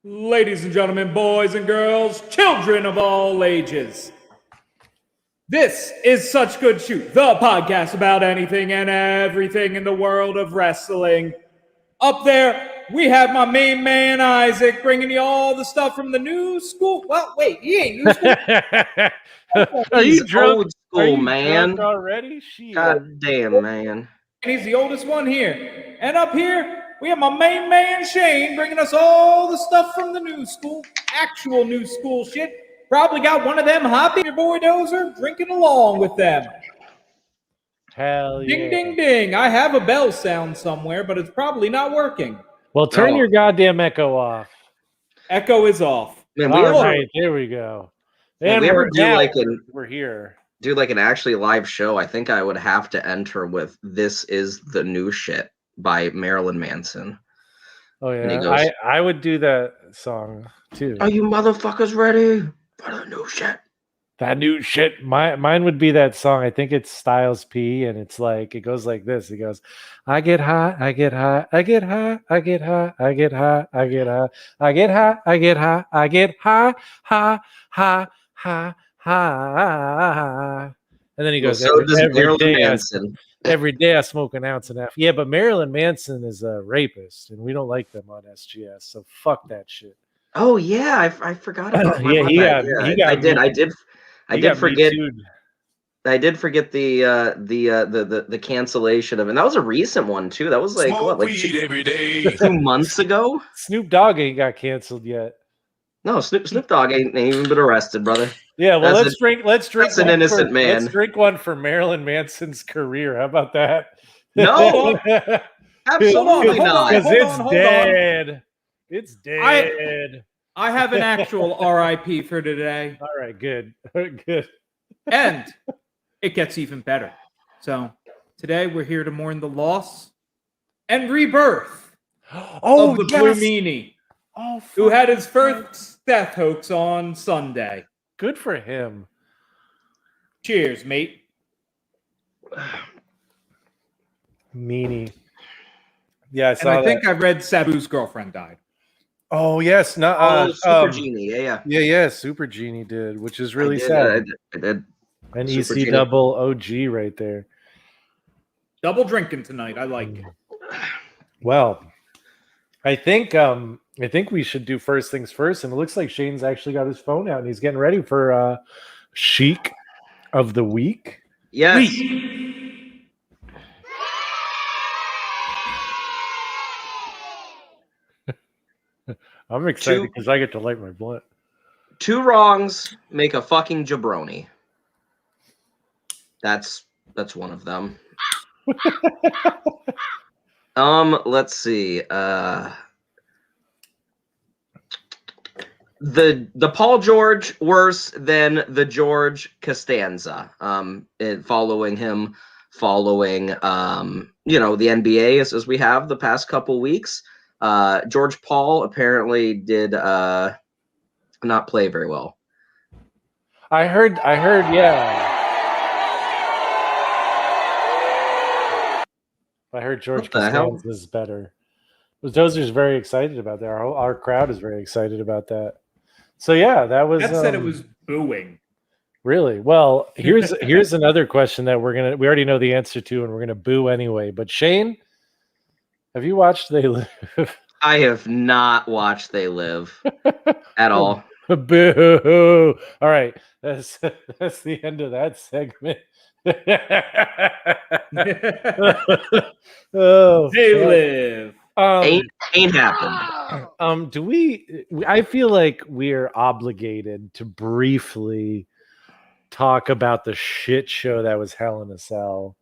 Ladies and gentlemen, boys and girls, children of all ages. This is Such Good Shoot, the podcast about anything and everything in the world of wrestling. Up there, we have my main man, Isaac, bringing you all the stuff from the new school. Well, wait, he ain't new school. Are you He's drunk? old school, man. Drunk already? Shit. God damn, man. And he's the oldest one here. And up here, we have my main man, Shane, bringing us all the stuff from the new school, actual new school shit. Probably got one of them hopping your boy Dozer drinking along with them. Hell yeah. Ding, ding, ding. I have a bell sound somewhere, but it's probably not working. Well, turn Oh. your goddamn echo off. Echo is off. Man, All right, there we go. Man, And we we're ever do down. like We're here. an actually live show, I think I would have to enter with "This Is the New Shit" by Marilyn Manson. Oh And he yeah, goes, I would do that song too. "Are you motherfuckers ready for the new shit?" That new shit. Mine would be that song. I think it's Styles P, and it's like it goes like this. It goes, I get high, I get high, I get high, I get high, I get high, I get high, I get high, I get high, I get high, high, high, high, high. And then he Well, goes, so does every Marilyn day Manson. every day I smoke an ounce and a half. Yeah, but Marilyn Manson is a rapist, and we don't like them on SGS. So fuck that shit. Oh yeah, I forgot about Yeah, my he bad. got- he Yeah, got I did. me- I He did got Me forget. Too'd. I did forget the cancellation of, and that was a recent one too. That was like Smoke what, like weed every day. 2 months ago? Snoop Dogg ain't got canceled yet. No, Snoop Dogg ain't even been arrested, brother. Yeah, well, That's let's drink. Let's drink. that's an one innocent for, man. Let's drink one for Marilyn Manson's career. How about that? No, absolutely Hold on, not. Because hold it's on. dead. It's dead. I have an actual RIP for today, All right, good, good. and it gets even better. So today we're here to mourn the loss and rebirth Oh, of the yes. Blue Meanie, Oh, who fuck. had his first death hoax on Sunday. Good for him. Cheers, mate. Meanie. Yeah, I And saw I that. think I read Sabu's girlfriend died. Oh yes, no. Super Genie, yeah. Yeah. Super Genie did, which is really I did, sad. I did. An Super EC Genie. double OG right there. Double drinking tonight. I like it. Well, I think we should do first things first, and it looks like Shane's actually got his phone out and he's getting ready for Chic of the Week. Yes. I'm excited because I get to light my blunt. 2 wrongs make a fucking jabroni. That's one of them. Let's see. The Paul George worse than the George Costanza. Following the NBA as we have the past couple weeks. George Paul apparently did not play very well. I heard, yeah. I heard George What the hell? Costanza is better. Dozer's very excited about that. Our crowd is very excited about that. So yeah, that was. That said it was booing. Really well. Here's another question that we already know the answer to, and we're gonna boo anyway. But Shane, have you watched They Live? I have not watched They Live at all. Boo! All right, that's the end of that segment. Oh, They fuck. live. Ain't happened. Do we? I feel like we're obligated to briefly talk about the shit show that was Hell in a Cell.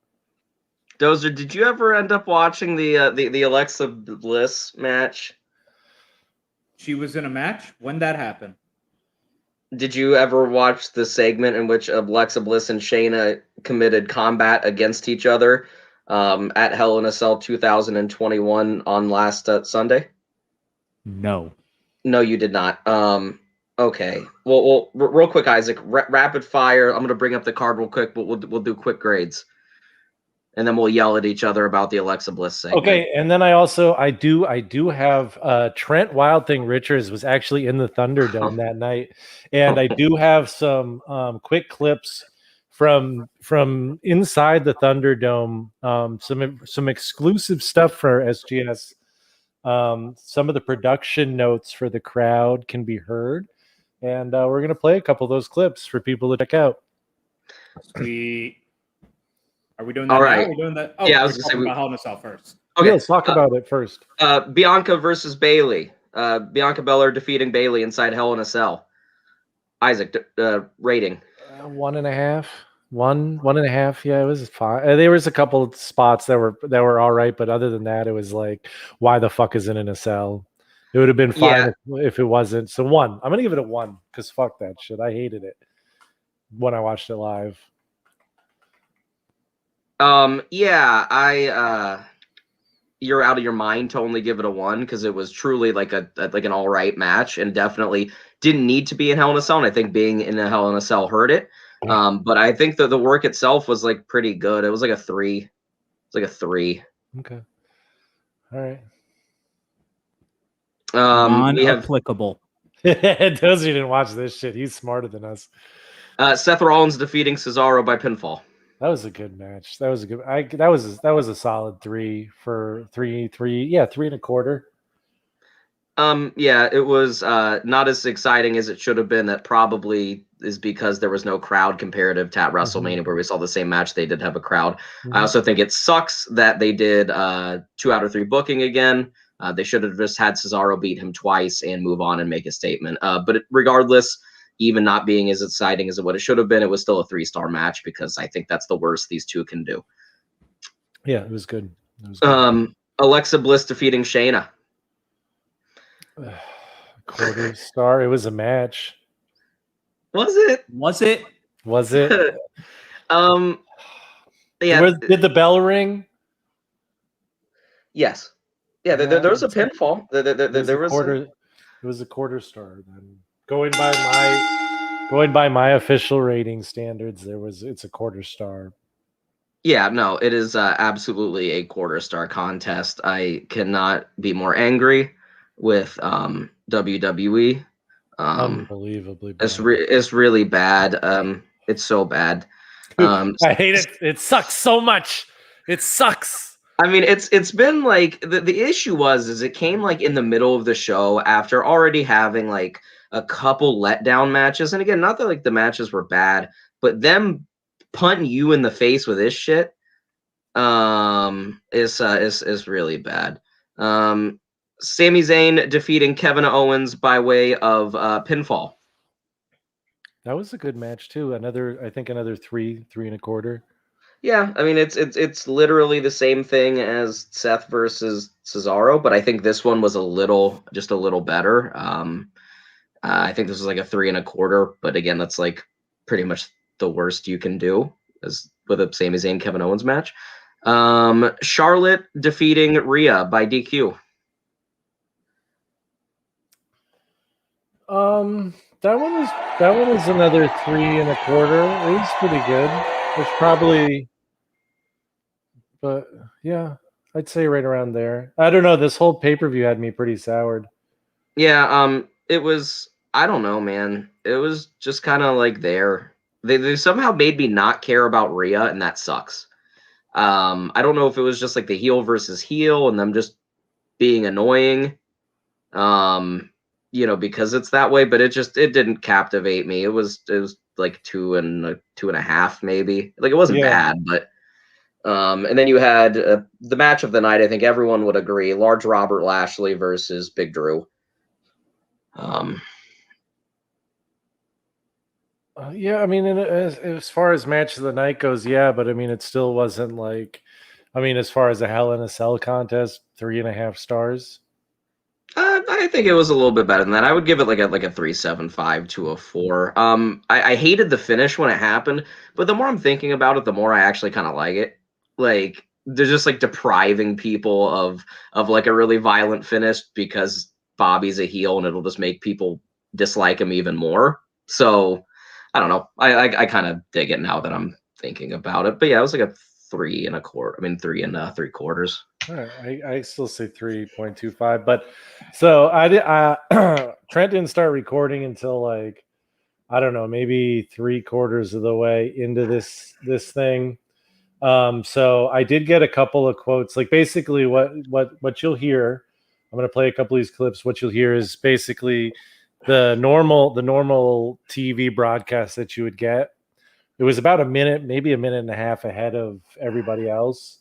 Dozer, did you ever end up watching the Alexa Bliss match? She was in a match? When that happened? Did you ever watch the segment in which Alexa Bliss and Shayna committed combat against each other at Hell in a Cell 2021 on last Sunday? No. No, you did not. Okay. Well, real quick, Isaac. Rapid fire. I'm gonna bring up the card real quick, but we'll do quick grades. and then we'll yell at each other about the Alexa Bliss segment. Okay, and then I do have Trent Wild Thing Richards was actually in the Thunderdome that night, and I do have some quick clips from inside the Thunderdome, some exclusive stuff for SGS. Some of the production notes for the crowd can be heard, and we're gonna play a couple of those clips for people to check out. Are we doing that All now? right. Are we doing that? Oh, Yeah, I we're was gonna say talking about Hell in a Cell first. Okay, Let's talk about it first. Bianca versus Bailey. Bianca Belair defeating Bailey inside Hell in a Cell. Isaac, rating. 1.5. 1.5. Yeah, it was fine. There was a couple of spots that were all right, but other than that, it was like, why the fuck is it in a cell? It would have been fine if it wasn't. So 1. I'm gonna give it a 1 because fuck that shit. I hated it when I watched it live. You're out of your mind to only give it a 1 because it was truly like an all right match and definitely didn't need to be in Hell in a Cell. And I think being in a Hell in a Cell hurt it. But I think that the work itself was like pretty good. It was like a 3. It's like a 3. Okay. All right. Non-applicable. Those who didn't watch this shit, he's smarter than us. Seth Rollins defeating Cesaro by pinfall. That was a good match. That was a good. That was a solid 3 for 3. Yeah, 3.25. Yeah, it was not as exciting as it should have been. That probably is because there was no crowd comparative to at WrestleMania where we saw the same match. They did have a crowd. I also think it sucks that they did 2 out of 3 booking again. They should have just had Cesaro beat him twice and move on and make a statement. But regardless, even not being as exciting as what it should have been, it was still a 3-star match because I think that's the worst these two can do. Yeah, it was good. It was good. Alexa Bliss defeating Shayna. 1/4 star. It was a match. Was it? Was it? Yeah. Did the bell ring? Yes. Yeah, there was a pinfall. There was it was a 1/4 star. Then going by my official rating standards, it's a 1/4 star. Yeah, no, it is absolutely a 1/4 star contest. I cannot be more angry with WWE. Unbelievably bad. It's really bad. It's so bad. I hate it. It sucks so much. It sucks. I mean, it's been like the issue is it came like in the middle of the show after already having like a couple letdown matches. And again, not that like the matches were bad, but them punting you in the face with this shit is really bad. Sami Zayn defeating Kevin Owens by way of pinfall. That was a good match too. I think another 3.25. Yeah, I mean it's literally the same thing as Seth versus Cesaro, but I think this one was just a little better. I think this was like a 3.25, but again, that's like pretty much the worst you can do as with a Sami Zayn Kevin Owens match. Charlotte defeating Rhea by DQ. That one was another 3.25. It was pretty good. It's probably, but yeah, I'd say right around there. I don't know. This whole pay-per-view had me pretty soured. Yeah, it was. I don't know, man. It was just kind of like there. They somehow made me not care about Rhea, and that sucks. I don't know if it was just like the heel versus heel and them just being annoying. Because it's that way, but it didn't captivate me. It was like 2.5 maybe. Like it wasn't bad, but and then you had the match of the night. I think everyone would agree: Large Robert Lashley versus Big Drew. Yeah, I mean, as far as match of the night goes, yeah, but I mean, it still wasn't like, I mean, as far as a Hell in a Cell contest, 3.5 stars. I think it was a little bit better than that. I would give it like a 3.75 to a 4. I hated the finish when it happened, but the more I'm thinking about it, the more I actually kind of like it. Like they're just like depriving people of like a really violent finish because Bobby's a heel and it'll just make people dislike him even more. So I don't know. I kind of dig it now that I'm thinking about it. But yeah, it was like a 3.25. I mean 3 3/4. All right, I still say 3.25, but so I did. Trent didn't start recording until like I don't know, maybe 3/4 of the way into this thing. So I did get a couple of quotes. Like basically, what you'll hear. I'm going to play a couple of these clips. What you'll hear is basically the normal TV broadcast that you would get. It was about a minute, maybe a minute and a half ahead of everybody else.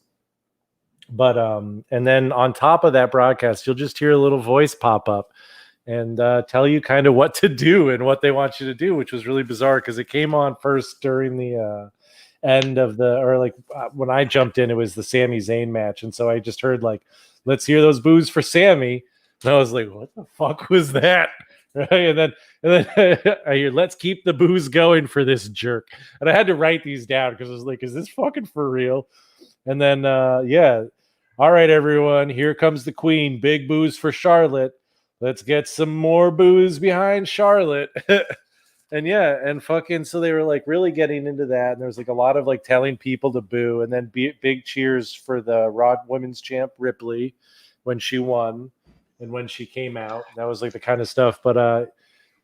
But and then on top of that broadcast, you'll just hear a little voice pop up and tell you kind of what to do and what they want you to do, which was really bizarre because it came on first during the end of when I jumped in, it was the Sami Zayn match, and so I just heard like, "Let's hear those boos for Sammy," and I was like, "What the fuck was that?" Right, and then I hear, "Let's keep the boos going for this jerk," and I had to write these down because I was like, "Is this fucking for real?" And then yeah. All right, everyone, here comes the queen. Big boos for Charlotte. Let's get some more boos behind Charlotte. And yeah, and fucking, so they were like really getting into that. And there was like a lot of like telling people to boo. And then big cheers for the Raw Women's Champ Ripley when she won and when she came out. That was like the kind of stuff. But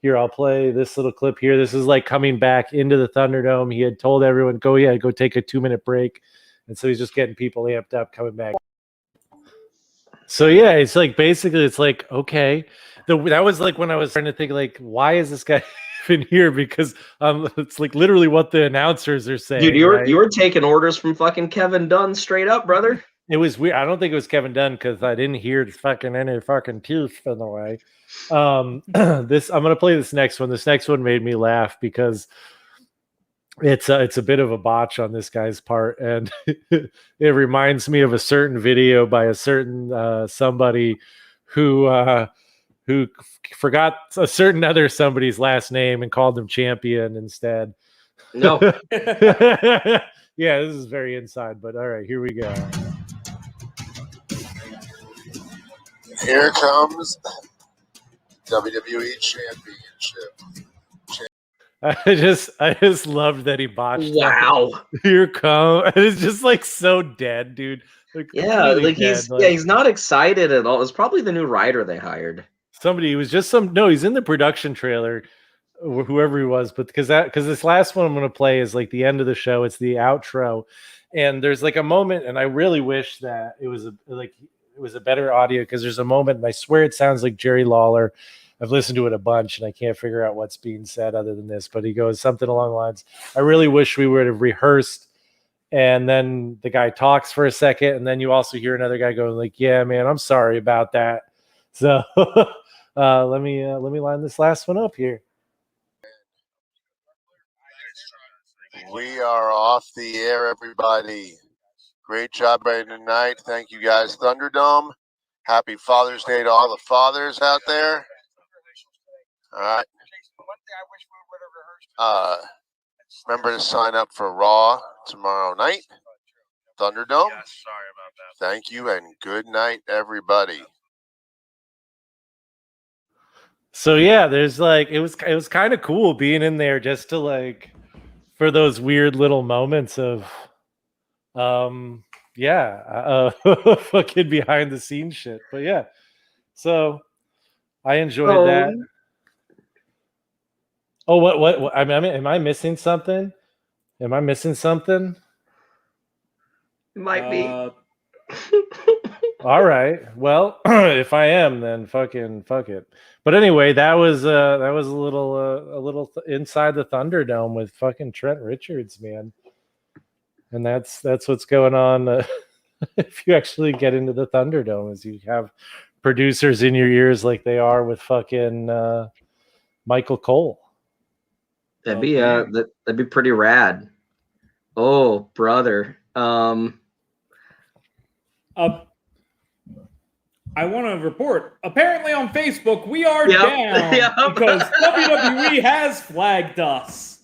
here, I'll play this little clip here. This is like coming back into the Thunderdome. He had told everyone, go take a 2-minute break. And so he's just getting people amped up coming back. So yeah, it's like basically it's like okay, that was like when I was trying to think like why is this guy even here because it's like literally what the announcers are saying. Dude, you were taking orders from fucking Kevin Dunn straight up, brother. It was weird. I don't think it was Kevin Dunn because I didn't hear fucking any fucking teeth in the way. This I'm gonna play this next one. This next one made me laugh because it's a bit of a botch on this guy's part, and it reminds me of a certain video by a certain somebody who forgot a certain other somebody's last name and called them champion instead. No. Yeah, this is very inside, but all right, here we go. Here comes WWE Championship. I just loved that he botched. Wow. That. Here come. It's just like so dead, dude. Like, yeah, like he's not excited at all. It's probably the new writer they hired. Somebody was just he's in the production trailer, whoever he was, but because this last one I'm going to play is like the end of the show. It's the outro, and there's like a moment, and I really wish that it was a better audio because there's a moment, and I swear it sounds like Jerry Lawler. I've listened to it a bunch, and I can't figure out what's being said other than this. But he goes something along the lines, "I really wish we would have rehearsed." And then the guy talks for a second, and then you also hear another guy going like, "Yeah, man, I'm sorry about that." So let me line this last one up here. We are off the air, everybody. Great job tonight. Thank you guys, Thunderdome. Happy Father's Day to all the fathers out there. All right. Remember to sign up for Raw tomorrow night. Thunderdome. Yeah, sorry about that. Thank you and good night, everybody. So yeah, there's like it was kind of cool being in there just to like for those weird little moments of fucking behind the scenes shit. But yeah. So I enjoyed that. Oh, what? I mean, am I missing something? Am I missing something? It might be. All right. Well, if I am, then fuck it. But anyway, that was a little inside the Thunderdome with fucking Trent Richards, man. And that's what's going on. If you actually get into the Thunderdome, is you have producers in your ears like they are with fucking Michael Cole. That'd be pretty rad. Oh, brother. I want to report. Apparently on Facebook, we are down because WWE has flagged us.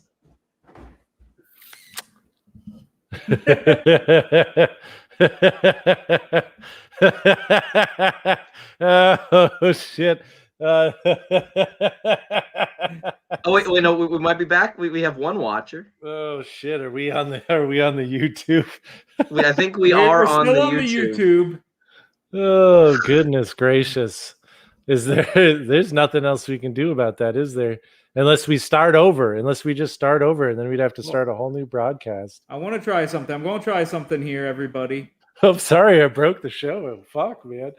Oh shit! Oh wait, no, we might be back. We have one watcher. Oh shit! Are we on the YouTube? I think we We're are still on the YouTube. YouTube. Oh goodness gracious! Is there? There's nothing else we can do about that, is there? Unless we start over. Unless we just start over, and then we'd have to start a whole new broadcast. I want to try something. I'm going to try something here, everybody. I'm sorry, I broke the show. Fuck, man.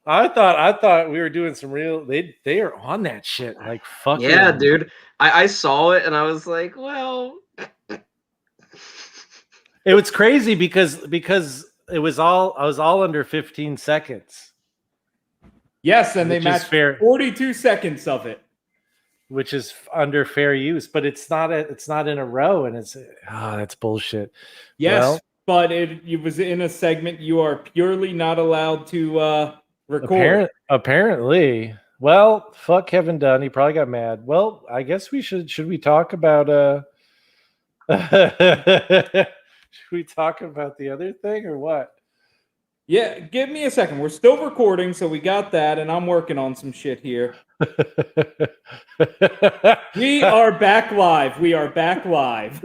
I thought we were doing some real. They are on that shit like fucking. Yeah, dude. I saw it and I was like, well. It was crazy because I was all under 15 seconds. Yes, and they Which is matched fair. 42 seconds of it. Which is under fair use, but it's not in a row, and that's bullshit. Yes, Well, but it was in a segment you are purely not allowed to record. Apparently. Well, fuck Kevin Dunn. He probably got mad. Well, I guess we should we talk about should we talk about the other thing or what? Yeah, give me a second. We're still recording, so we got that, and I'm working on some shit here. We are back live. We are back live.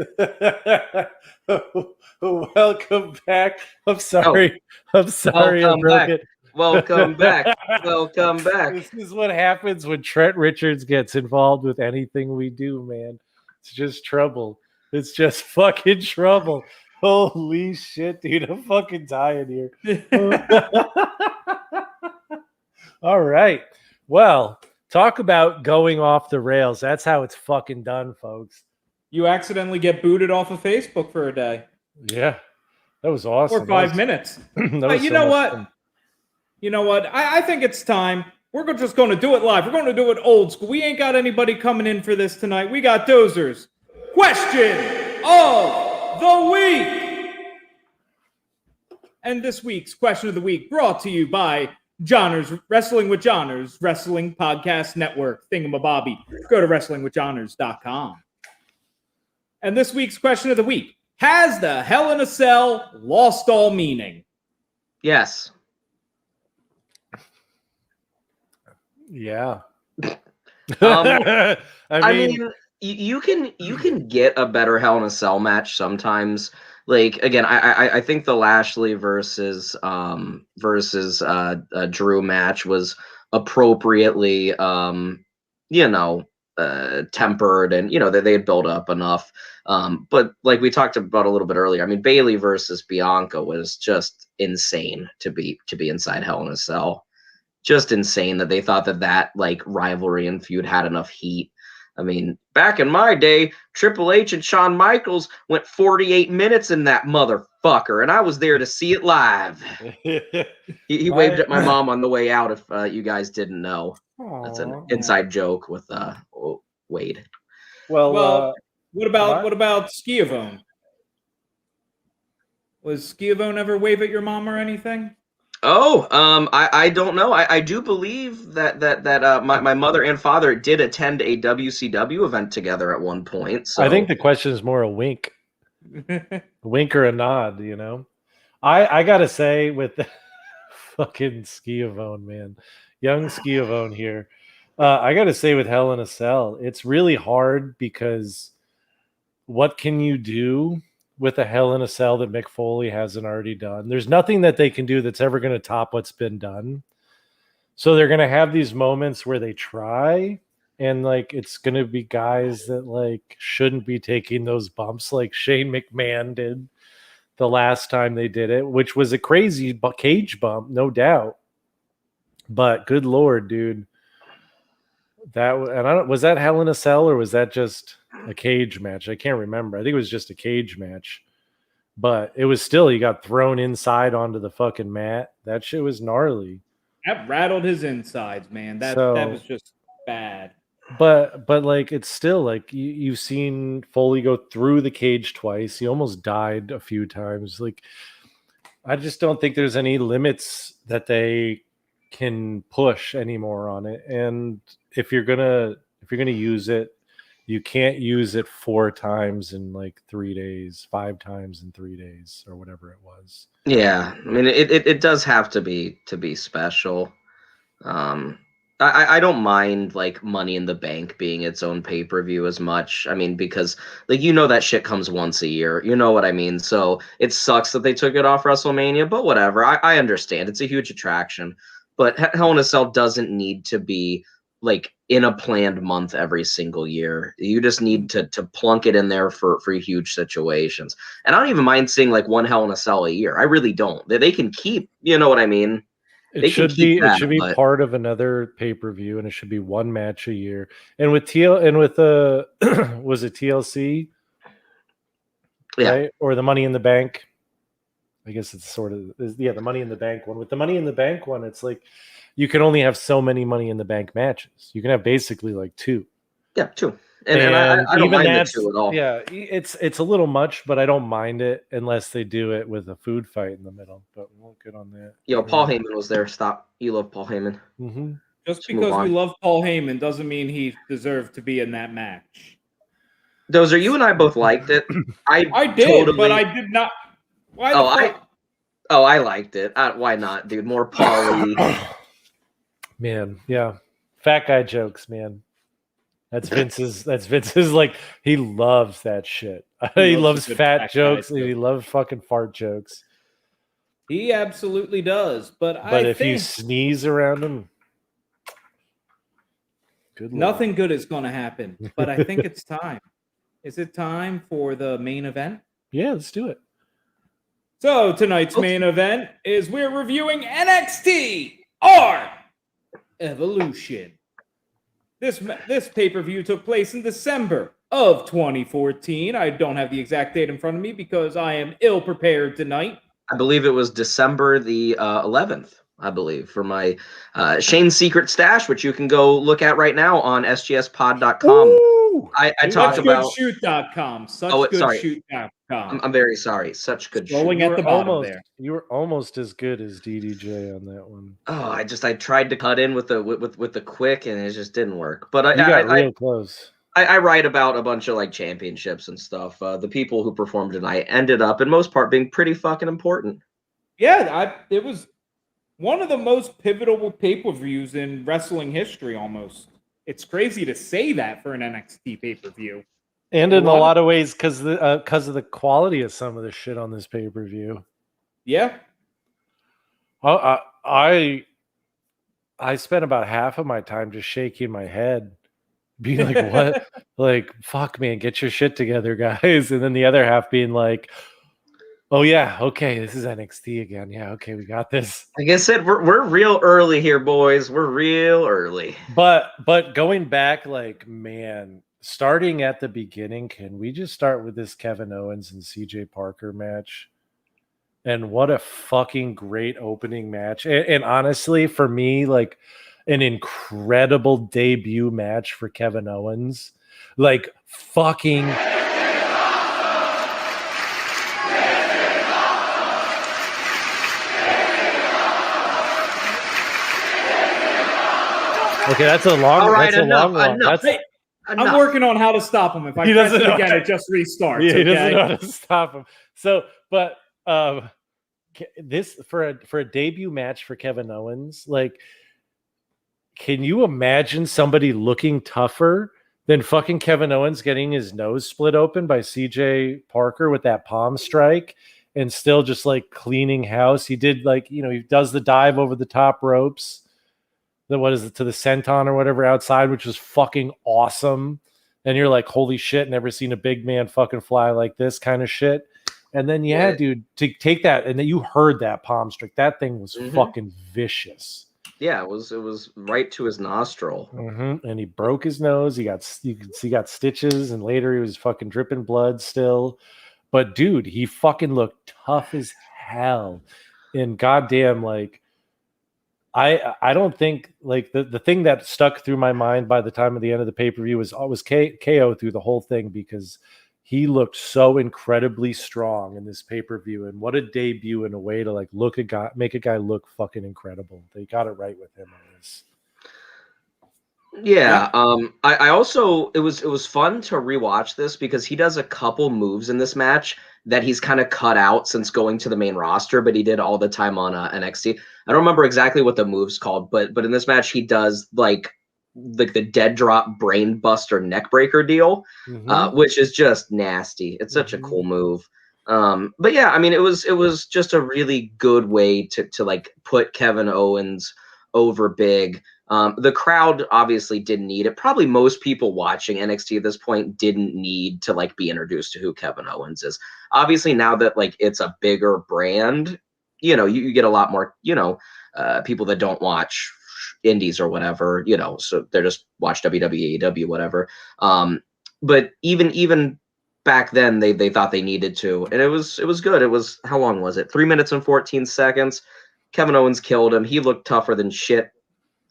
Welcome back. I'm sorry. I'm sorry. Welcome I broke back. it. Welcome back. Welcome back. This is what happens when Trent Richards gets involved with anything we do, man. It's just trouble. It's just fucking trouble. Holy shit, dude. I'm fucking dying here. All right. Well, talk about going off the rails. That's how it's fucking done, folks. You accidentally get booted off of Facebook for a day. Yeah. That was awesome. Or 5 minutes. You know what? You know what? I think it's time. We're just going to do it live. We're going to do it old school. We ain't got anybody coming in for this tonight. We got Dozer's Question of the Week. And this week's Question of the Week brought to you by Johners Wrestling with Johners Wrestling Podcast Network Thingamabobby. Go to wrestlingwithjohners.com. And this week's Question of the Week: has the Hell in a Cell lost all meaning? Yes. Yeah. I mean, you can get a better Hell in a Cell match sometimes. Like again, I think the Lashley versus Drew match was appropriately tempered, and they had built up enough. But like we talked about a little bit earlier, I mean, Bayley versus Bianca was just insane to be inside Hell in a Cell. Just insane that they thought that like rivalry and feud had enough heat. I mean, back in my day, Triple H and Shawn Michaels went 48 minutes in that motherfucker, and I was there to see it live. He waved at my mom on the way out, if you guys didn't know. Aww. That's an inside joke with Wade. Well, what about Schiavone? Was Schiavone ever wave at your mom or anything? Oh, I don't know. I do believe that my mother and father did attend a WCW event together at one point. So I think the question is more a wink. A wink or a nod, I gotta say, with the fucking Schiavone, man. Young Schiavone here. I gotta say, with Hell in a Cell, it's really hard because what can you do with a Hell in a Cell that Mick Foley hasn't already done? There's nothing that they can do that's ever going to top what's been done. So they're going to have these moments where they try, and like it's going to be guys that like shouldn't be taking those bumps like Shane McMahon did the last time they did it, which was a crazy cage bump, no doubt. But good Lord, dude. Was that Hell in a Cell or was that just a cage match? I can't remember. I think it was just a cage match, but it was still, he got thrown inside onto the fucking mat. That shit was gnarly. That rattled his insides, man. That was just bad. But like, it's still like you've seen Foley go through the cage twice. He almost died a few times. Like, I just don't think there's any limits that they can push anymore on it. And if you're gonna use it, you can't use it 4 times in like 3 days, 5 times in 3 days, or whatever it was. Yeah, I mean, it does have to be special. I don't mind like Money in the Bank being its own pay-per-view as much. I mean, because like that shit comes once a year. You know what I mean? So it sucks that they took it off WrestleMania, but whatever. I understand. It's a huge attraction. But Hell in a Cell doesn't need to be like in a planned month every single year. You just need to plunk it in there for huge situations. And I don't even mind seeing like one Hell in a Cell a year. I really don't. They can keep, you know what I mean? They can keep It that, should be but part of another pay-per-view, and it should be one match a year. And with was it TLC, yeah. right? Or the Money in the Bank? I guess it's sort of the Money in the Bank one. With the Money in the Bank one, it's like you can only have so many Money in the Bank matches. You can have basically like 2. Yeah, 2. And I don't even mind the that's 2 at all. yeah, it's a little much, but I don't mind it unless they do it with a food fight in the middle. But we'll get on that. Yo, Paul Heyman was there. Stop. You love Paul Heyman. Mm-hmm. Just Let's move because we on. love Paul Heyman doesn't mean he deserved to be in that match. Dozer, you and I both liked it. I did, but I did not. Why the fuck? I liked it. Why not, dude? More Paulie. Man, yeah. Fat guy jokes, man. That's Vince's like he loves that shit. He loves fat jokes and he loves fucking fart jokes. He absolutely does. But if you sneeze around him, good luck. Nothing good is going to happen. But I think it's time. Is it time for the main event? Yeah, let's do it. So tonight's main event is we're reviewing NXT R Evolution. This pay-per-view took place in December of 2014. I don't have the exact date in front of me because I am ill-prepared tonight. I believe it was December the 11th, I believe, for my Shane's Secret Stash, which you can go look at right now on sgspod.com. I talked about SuchGoodShoot.com. SuchGoodShoot.com. I'm very sorry. Such good Scrolling at the bottom there. You were almost as good as DDJ on that one. Oh, I tried to cut in with the quick and it just didn't work. But you got real close. I write about a bunch of like championships and stuff. The people who performed tonight ended up, in most part, being pretty fucking important. Yeah, it was one of the most pivotal pay-per-views in wrestling history. Almost, it's crazy to say that for an NXT pay-per-view. And in a lot of ways, because of the quality of some of the shit on this pay-per-view. Yeah. I spent about half of my time just shaking my head, being like, what? Like, fuck, man, get your shit together, guys. And then the other half being like, oh, yeah, okay, this is NXT again. Yeah, okay, we got this. Like I said, we're real early here, boys. We're real early. But going back, like, man, starting at the beginning, can we just start with this Kevin Owens and CJ Parker match? And what a fucking great opening match. And honestly, for me, like an incredible debut match for Kevin Owens. Like fucking okay, that's a long. All right, that's enough, a long one. enough. That's, I'm working on how to stop him. If I press it again, it just restarts. Yeah, he doesn't okay? know how to stop him. So, but this for a debut match for Kevin Owens, like, can you imagine somebody looking tougher than fucking Kevin Owens getting his nose split open by CJ Parker with that palm strike and still just like cleaning house? He did like, you know, he does the dive over the top ropes. What is it, to the senton or whatever outside, which was fucking awesome. And you're like, holy shit, never seen a big man fucking fly like this kind of shit. And then, yeah, dude, to take that, and then you heard that palm strike. That thing was fucking vicious. Yeah, it was right to his nostril. And he broke his nose. He got stitches, and later he was fucking dripping blood still. But dude, he fucking looked tough as hell. And goddamn, like, I don't think, like, the thing that stuck through my mind by the time of the end of the pay-per-view was KO through the whole thing, because he looked so incredibly strong in this pay-per-view, and what a debut in a way to like make a guy look fucking incredible. They got it right with him on this. Yeah. I also it was fun to rewatch this because he does a couple moves in this match that he's kind of cut out since going to the main roster, but he did all the time on NXT. I don't remember exactly what the move's called, but in this match he does like the dead drop brain buster neck breaker deal, which is just nasty. It's such a cool move. But yeah, I mean it was just a really good way to like put Kevin Owens over big. The crowd obviously didn't need it. Probably most people watching NXT at this point didn't need to like be introduced to who Kevin Owens is. Obviously, now that like it's a bigger brand, you get a lot more, people that don't watch indies or whatever, so they're just watch WWE, AEW, whatever. But even back then they thought they needed to, and it was good. It was, how long was it? 3 minutes and 14 seconds. Kevin Owens killed him. He looked tougher than shit.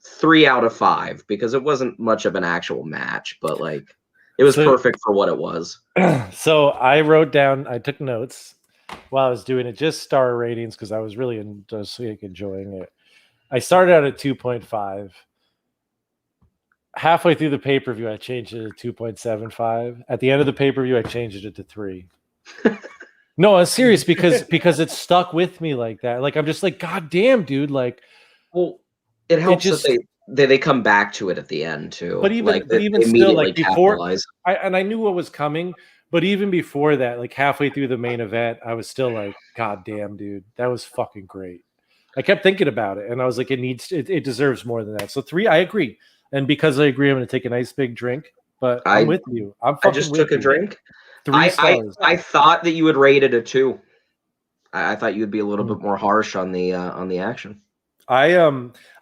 3 out of 5 because it wasn't much of an actual match, but like it was perfect for what it was. So I took notes while I was doing it, just star ratings because I was really enjoying it. I started out at 2.5. Halfway through the pay-per-view, I changed it to 2.75. At the end of the pay-per-view, I changed it to 3. No, I'm serious because it stuck with me like that. Like I'm just like, God damn, dude. Like, well, it helps that they come back to it at the end too. But even still, like before, I knew what was coming. But even before that, like halfway through the main event, I was still like, God damn, dude, that was fucking great. I kept thinking about it, and I was like, it deserves more than that. So 3, I agree. And because I agree, I'm going to take a nice big drink. But I'm with you. I just took a drink. 3 stars. I thought that you would rate it a 2. I thought you would be a little bit more harsh on the action. I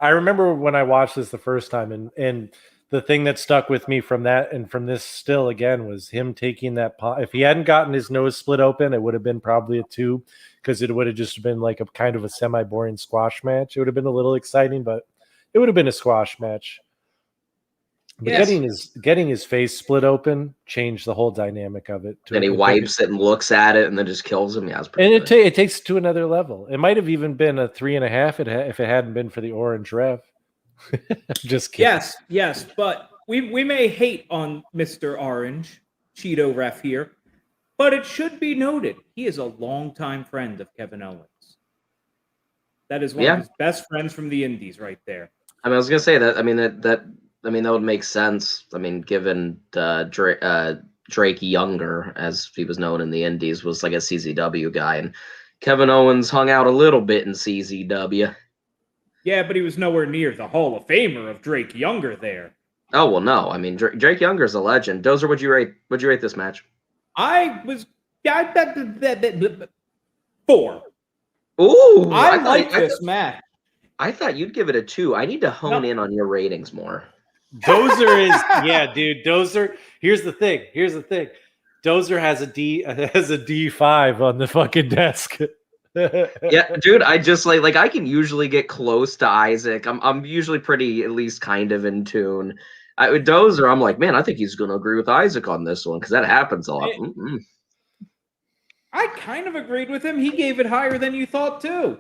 remember when I watched this the first time, and the thing that stuck with me from that and from this still again was him taking that pot. If he hadn't gotten his nose split open, it would have been probably a 2 because it would have just been like a kind of a semi-boring squash match. It would have been a little exciting, but it would have been a squash match. But getting his face split open changed the whole dynamic of it. And he wipes it and looks at it and then just kills him. Yeah, it takes it to another level. It might have even been a 3.5 if it hadn't been for the orange ref. Just kidding. Yes, but we may hate on Mr. Orange, Cheeto ref here, but it should be noted he is a longtime friend of Kevin Owens. That is one of his best friends from the Indies, right there. I mean, I was gonna say that. I mean that would make sense. I mean, given Drake Younger, as he was known in the Indies, was like a CZW guy, and Kevin Owens hung out a little bit in CZW. Yeah, but he was nowhere near the Hall of Famer of Drake Younger there. Oh well, no. I mean, Drake Younger is a legend. Dozer, would you rate this match? I 4. Ooh, I like this match. I thought you'd give it a 2. I need to hone in on your ratings more. Dozer is dude. Dozer. Here's the thing. Dozer has a D5 on the fucking desk. Yeah, dude. I just like I can usually get close to Isaac. I'm usually pretty at least kind of in tune. With Dozer, I'm like, man, I think he's going to agree with Isaac on this one because that happens a lot. I kind of agreed with him. He gave it higher than you thought too.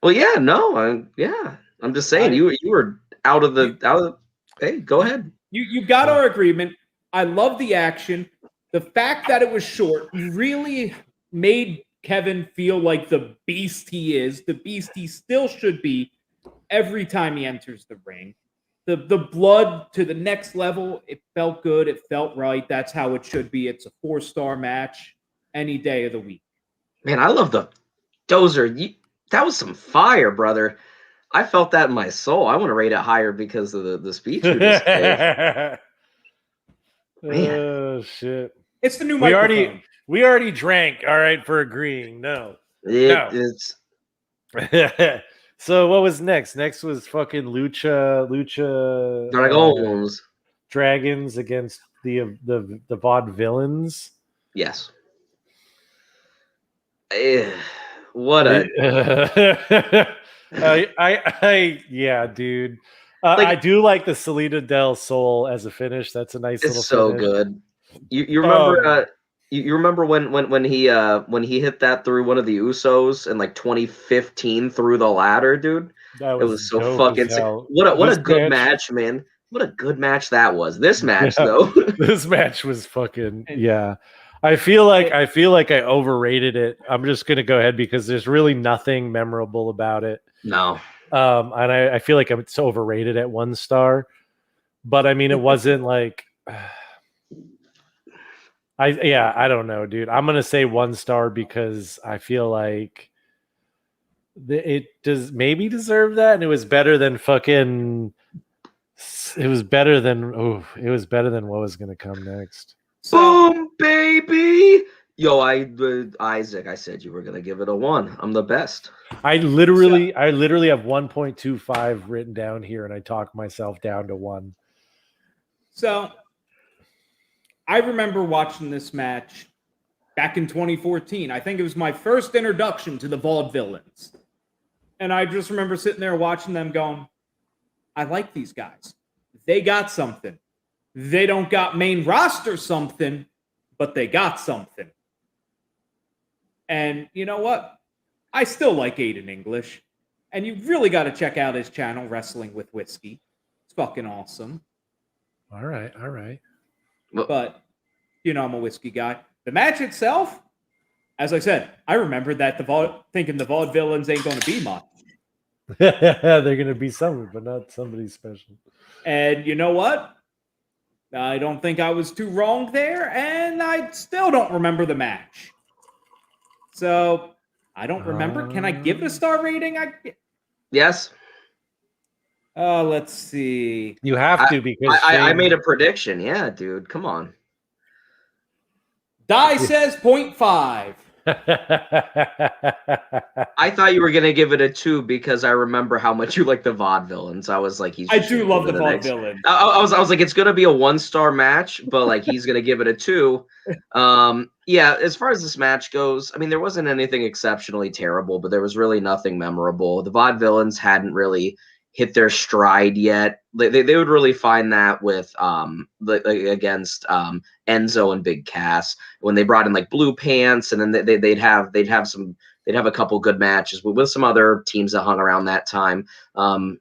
Well, yeah, no, I'm just saying you were out of the. Hey, go ahead. You got our agreement. I love the action. The fact that it was short really made Kevin feel like the beast he is, the beast he still should be every time he enters the ring. The blood to the next level, it felt good. It felt right. That's how it should be. It's a 4-star match any day of the week. Man, I love the Dozer. That was some fire, brother. I felt that in my soul. I want to rate it higher because of the speech you just gave. Man. Oh, shit. It's the new microphone. We already drank, all right, for agreeing. No. It's So what was next? Next was fucking Lucha Dragons against the Vaudevillains. Yes. What a yeah, dude. I do like the Salida del Sol as a finish. That's a nice little so finish. Good. You remember you remember when he hit that through one of the Usos in like 2015 through the ladder, dude? It was so fucking sick. What a good match, man. What a good match that was. This match, Yeah. though. This match was fucking yeah. I feel like I overrated it. I'm just gonna go ahead because there's really nothing memorable about it. No. And I feel like it's overrated at 1 star. But I mean, it wasn't like I don't know, dude. I'm gonna say 1 star because I feel like it does maybe deserve that, and it was better than fucking. It was better than what was gonna come next. So, Boom, baby. Yo, Isaac, I said you were gonna give it a 1. I'm the best. I literally have 1.25 written down here, and I talked myself down to 1. So, I remember watching this match back in 2014. I think it was my first introduction to the Vaudevillains. And I just remember sitting there watching them going, I like these guys. They got something. They don't got main roster something, but they got something. And you know what? I still like Aiden English. And you really got to check out his channel, Wrestling with Whiskey. It's fucking awesome. All right. But, you know, I'm a whiskey guy. The match itself, as I said, I remember that thinking the Vaudevillains ain't going to be much. They're gonna be someone, but not somebody special. And you know what? I don't think I was too wrong there, and I still don't remember the match. So I don't remember. Can I give it a star rating? Yes. Let's see. You have to because I made a prediction. Yeah, dude. Come on. Die says 0.5. I thought you were gonna give it a 2 because I remember how much you like the Vaudevillains. I was like, I do love the Vaudevillains. I was like, it's gonna be a 1-star match, but like he's gonna give it a 2. Yeah, as far as this match goes, I mean, there wasn't anything exceptionally terrible, but there was really nothing memorable. The Vaudevillains hadn't really hit their stride yet. They would really find that with against Enzo and Big Cass when they brought in like Blue Pants, and then they'd have a couple good matches with some other teams that hung around that time. You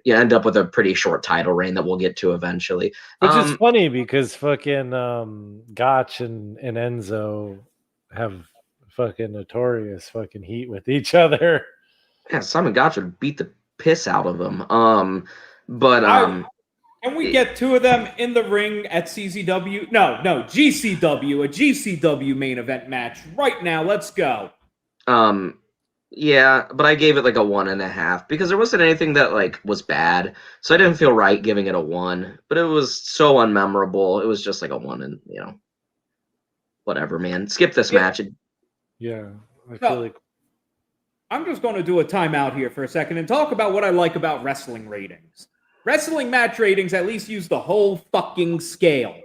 end up with a pretty short title reign that we'll get to eventually. Which is funny because fucking Gotch and Enzo have fucking notorious fucking heat with each other. Yeah, Simon Gotch would beat the piss out of him. Can we get 2 of them in the ring at CZW? No, GCW, a GCW main event match right now. Let's go. Yeah, but I gave it like a 1.5 because there wasn't anything that like was bad, so I didn't feel right giving it a 1. But it was so unmemorable. It was just like a 1, and whatever, man. Skip this match. Yeah, I feel like I'm just going to do a timeout here for a second and talk about what I like about wrestling ratings. Wrestling match ratings at least use the whole fucking scale.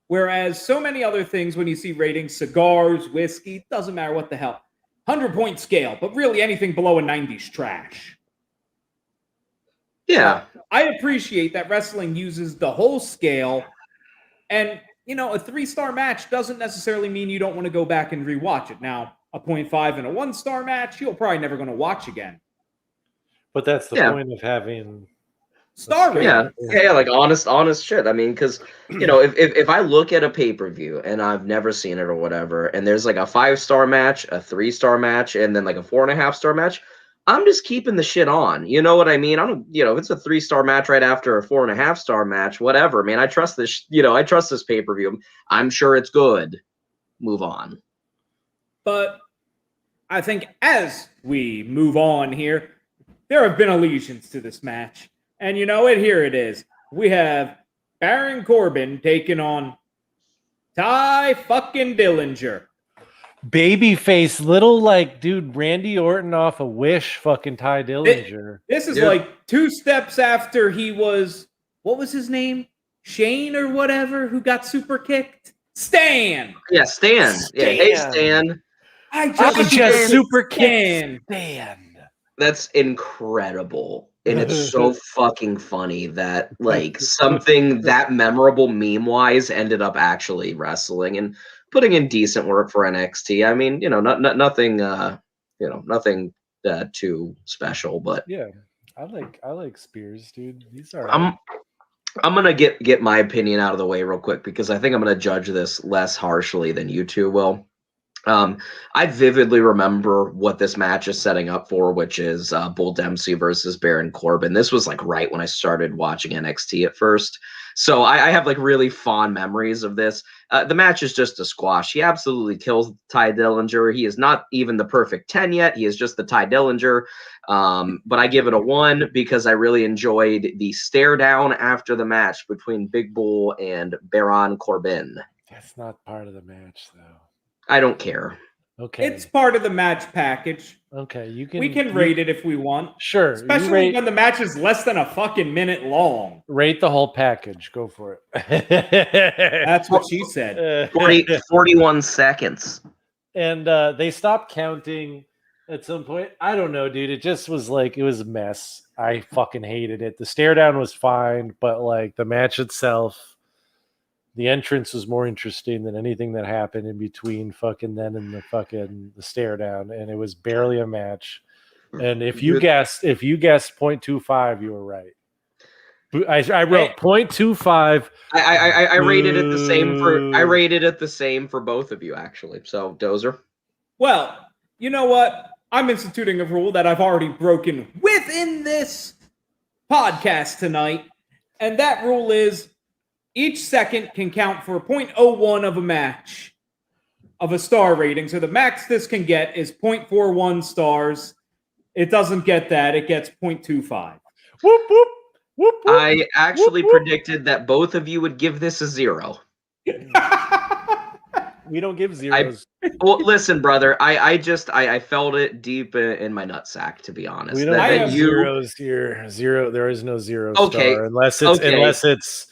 Whereas so many other things, when you see ratings, cigars, whiskey, doesn't matter what the hell. 100-point scale, but really anything below a 90's trash. Yeah. I appreciate that wrestling uses the whole scale. And, a 3-star match doesn't necessarily mean you don't want to go back and rewatch it. Now, a 0.5 and a 1-star match, you're probably never going to watch again. But that's the point of having star rating. Yeah, like honest shit. I mean, because if I look at a pay-per-view and I've never seen it or whatever, and there's like a 5-star match, a 3-star match, and then like a 4.5-star match, I'm just keeping the shit on. You know what I mean? I don't, if it's a 3-star match right after a 4.5-star match, whatever, man. I trust this. I trust this pay-per-view. I'm sure it's good. Move on. But I think as we move on here, there have been allusions to this match. And you know it, here it is. We have Baron Corbin taking on Ty fucking Dillinger. Babyface, little like dude, Randy Orton off a Wish, fucking Ty Dillinger. This is like 2 steps after he was, what was his name? Shane or whatever, who got super kicked? Stan. Yeah, Stan. Yeah, hey Stan. I just super kicked Stan. That's incredible. And it's so fucking funny that like something that memorable meme-wise ended up actually wrestling and putting in decent work for NXT. I mean, nothing nothing too special, but yeah. I like Spears, dude. He's all right. I'm gonna get my opinion out of the way real quick because I think I'm gonna judge this less harshly than you two will. I vividly remember what this match is setting up for, which is Bull Dempsey versus Baron Corbin. This was like right when I started watching NXT at first. So I have like really fond memories of this. The match is just a squash. He absolutely kills Ty Dillinger. He is not even the perfect 10 yet. He is just the Ty Dillinger. But I give it a 1 because I really enjoyed the stare down after the match between Big Bull and Baron Corbin. That's not part of the match, though. I don't care. Okay. It's part of the match package. Okay, We can rate it if we want. Sure. Especially when the match is less than a fucking minute long. Rate the whole package. Go for it. That's what she said. 41 seconds. And they stopped counting at some point. I don't know, dude. It just was like, it was a mess. I fucking hated it. The stare down was fine, but like the match itself, the entrance was more interesting than anything that happened in between fucking then and the stare down. And it was barely a match. And if you guessed 0.25, you were right. I wrote 0.25. I rated it the same for both of you, actually. So Dozer. Well, you know what? I'm instituting a rule that I've already broken within this podcast tonight. And that rule is each second can count for 0.01 of a match of a star rating. So the max this can get is 0.41 stars. It doesn't get that. It gets 0.25. Whoop, whoop. Whoop, whoop, I actually predicted that both of you would give this a 0. We don't give zeros. Well, listen, brother. I felt it deep in my nutsack, to be honest. We don't have zeros here. Zero. There is no zero star unless it's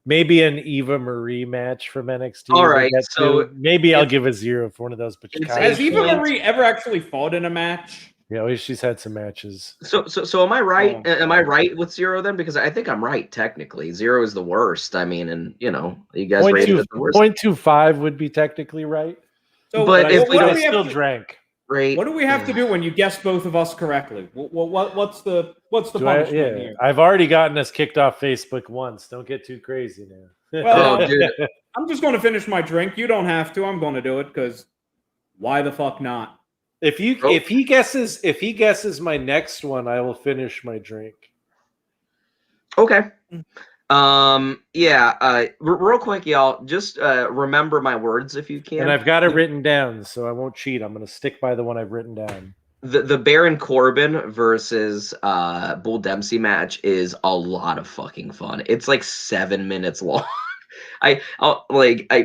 maybe an Eva Marie match from NXT. All right, so maybe I'll give a 0 for one of those. But has Eva Marie ever actually fought in a match? Yeah, she's had some matches. So am I right? Am I right with 0 then? Because I think I'm right technically. 0 is the worst. I mean, and you guys rated it the worst. 0.25 would be technically right. So, but if we don't still drank. Right. What do we have to do when you guess both of us correctly? What's the punishment here? I've already gotten us kicked off Facebook once. Don't get too crazy now. Well, dude. I'm just going to finish my drink. You don't have to. I'm going to do it because why the fuck not? If he guesses my next one, I will finish my drink. Okay. Real quick, y'all, just remember my words if you can. And I've got it written down, so I won't cheat. I'm going to stick by the one I've written down. The Baron Corbin versus Bull Dempsey match is a lot of fucking fun. It's like 7 minutes long. I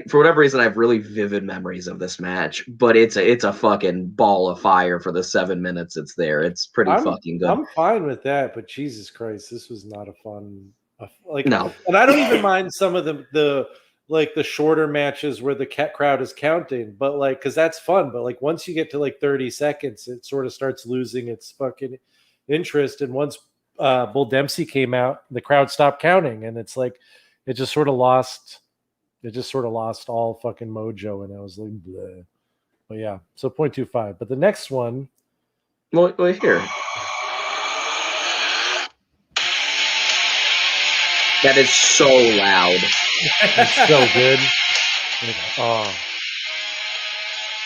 for whatever reason I have really vivid memories of this match, but it's a fucking ball of fire for the 7 minutes it's there. It's pretty fucking good. I'm fine with that, but Jesus Christ, this was not a fun. No, and I don't even mind some of the shorter matches where the crowd is counting, but because that's fun. But once you get to 30 seconds, it sort of starts losing its fucking interest. And once Bull Dempsey came out, the crowd stopped counting, and it's it just sort of lost. It just sort of lost all fucking mojo, and I was like, bleh. But yeah, so 0.25. But the next one, well here. That is so loud. It's so good. Oh.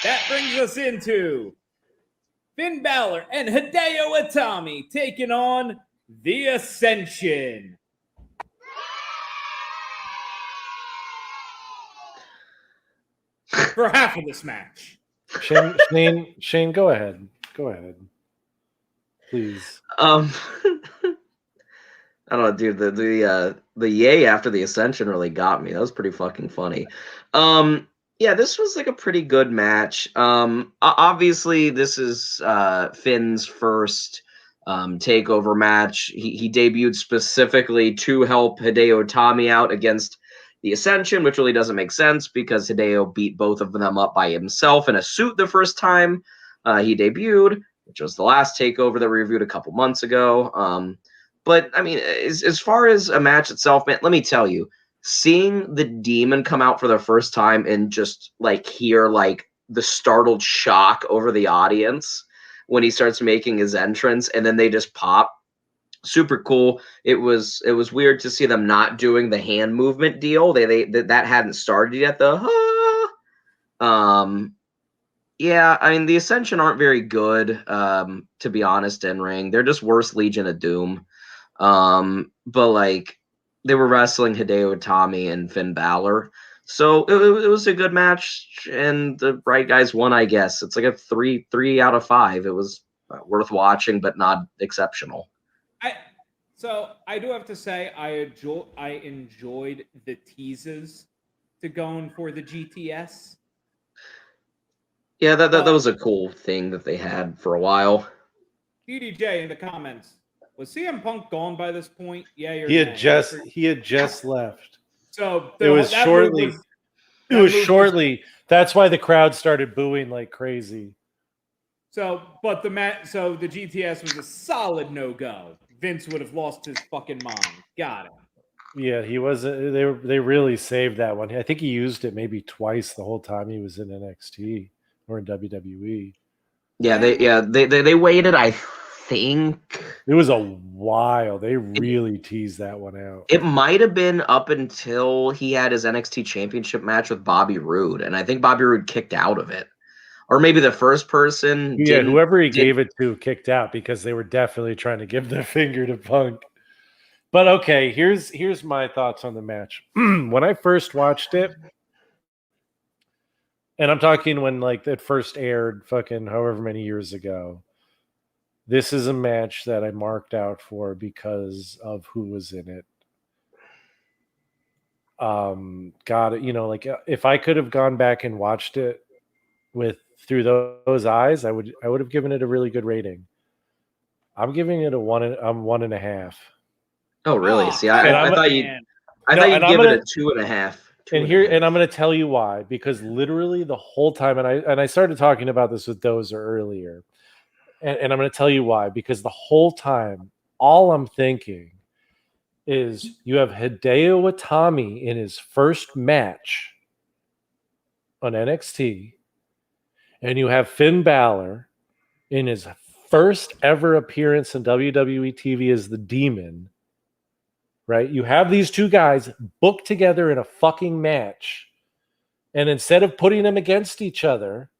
That brings us into Finn Balor and Hideo Itami taking on The Ascension. For half of this match. Shane, go ahead. Go ahead. Please. I don't know, dude. The yay after the Ascension really got me. That was pretty fucking funny. Yeah, this was a pretty good match. Obviously, this is Finn's first takeover match. He debuted specifically to help Hideo Itami out against the Ascension, which really doesn't make sense because Hideo beat both of them up by himself in a suit the first time he debuted, which was the last takeover that we reviewed a couple months ago. But I mean, as far as a match itself, man, let me tell you, seeing the Demon come out for the first time and just hear the startled shock over the audience when he starts making his entrance, and then they just pop super cool. It was weird to see them not doing the hand movement deal. That hadn't started yet. Yeah, I mean the Ascension aren't very good, to be honest. In ring, they're just worse Legion of Doom. But like they were wrestling Hideo Itami and Finn Balor, so it was a good match, and the right guys won. I guess it's like a 3 out of 5. It was worth watching, but not exceptional. I do have to say I enjoyed the teases to going for the GTS. Yeah, that was a cool thing that they had for a while. DDJ in the comments, was CM Punk gone by this point? Yeah, He had just left. So it was shortly. That's why the crowd started booing like crazy. So the GTS was a solid no-go. Vince would have lost his fucking mind. Got it. Yeah, he wasn't. They really saved that one. I think he used it maybe twice the whole time he was in NXT or in WWE. Yeah, they waited. I think it was a while. They really teased that one out. It might have been up until he had his NXT Championship match with Bobby Roode, and I think Bobby Roode kicked out of it. Or maybe the first person. Yeah, whoever he gave it to kicked out because they were definitely trying to give the finger to Punk. But okay, here's my thoughts on the match. When I first watched it, and I'm talking when like it first aired fucking however many years ago, this is a match that I marked out for because of who was in it. God, like if I could have gone back and watched it through those eyes, I would have given it a really good rating. I'm giving it a 1.5. Oh, really? See, I thought you'd give it a 2.5. And I'm going to tell you why, because literally the whole time, and I started talking about this with Dozer earlier, and I'm going to tell you why, because the whole time, all I'm thinking is you have Hideo Itami in his first match on NXT, and you have Finn Balor in his first ever appearance in WWE TV as the Demon, right? You have these two guys booked together in a fucking match, and instead of putting them against each other,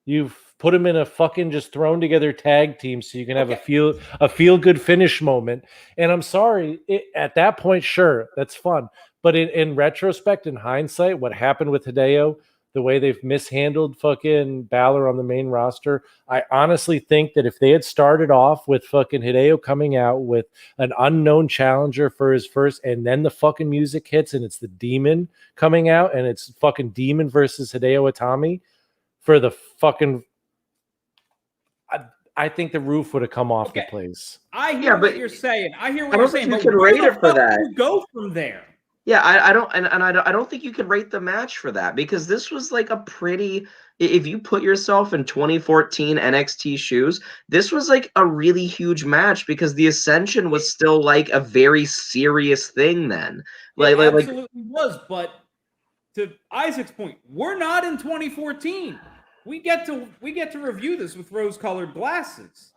you've put them in a fucking just thrown together tag team so you can have a feel good finish moment. And I'm sorry, at that point, sure, that's fun. But in retrospect, in hindsight, what happened with Hideo, the way they've mishandled fucking Balor on the main roster, I honestly think that if they had started off with fucking Hideo coming out with an unknown challenger for his first, and then the fucking music hits and it's the Demon coming out and it's fucking Demon versus Hideo Itami for the fucking... I think the roof would have come off the place. I hear what you're saying. I don't think you can rate it for that. You go from there. Yeah, I don't think you could rate the match for that, because this was like a pretty, if you put yourself in 2014 NXT shoes, this was like a really huge match because the Ascension was still like a very serious thing then. It absolutely was, but to Isaac's point, we're not in 2014. We get to review this with rose-colored glasses.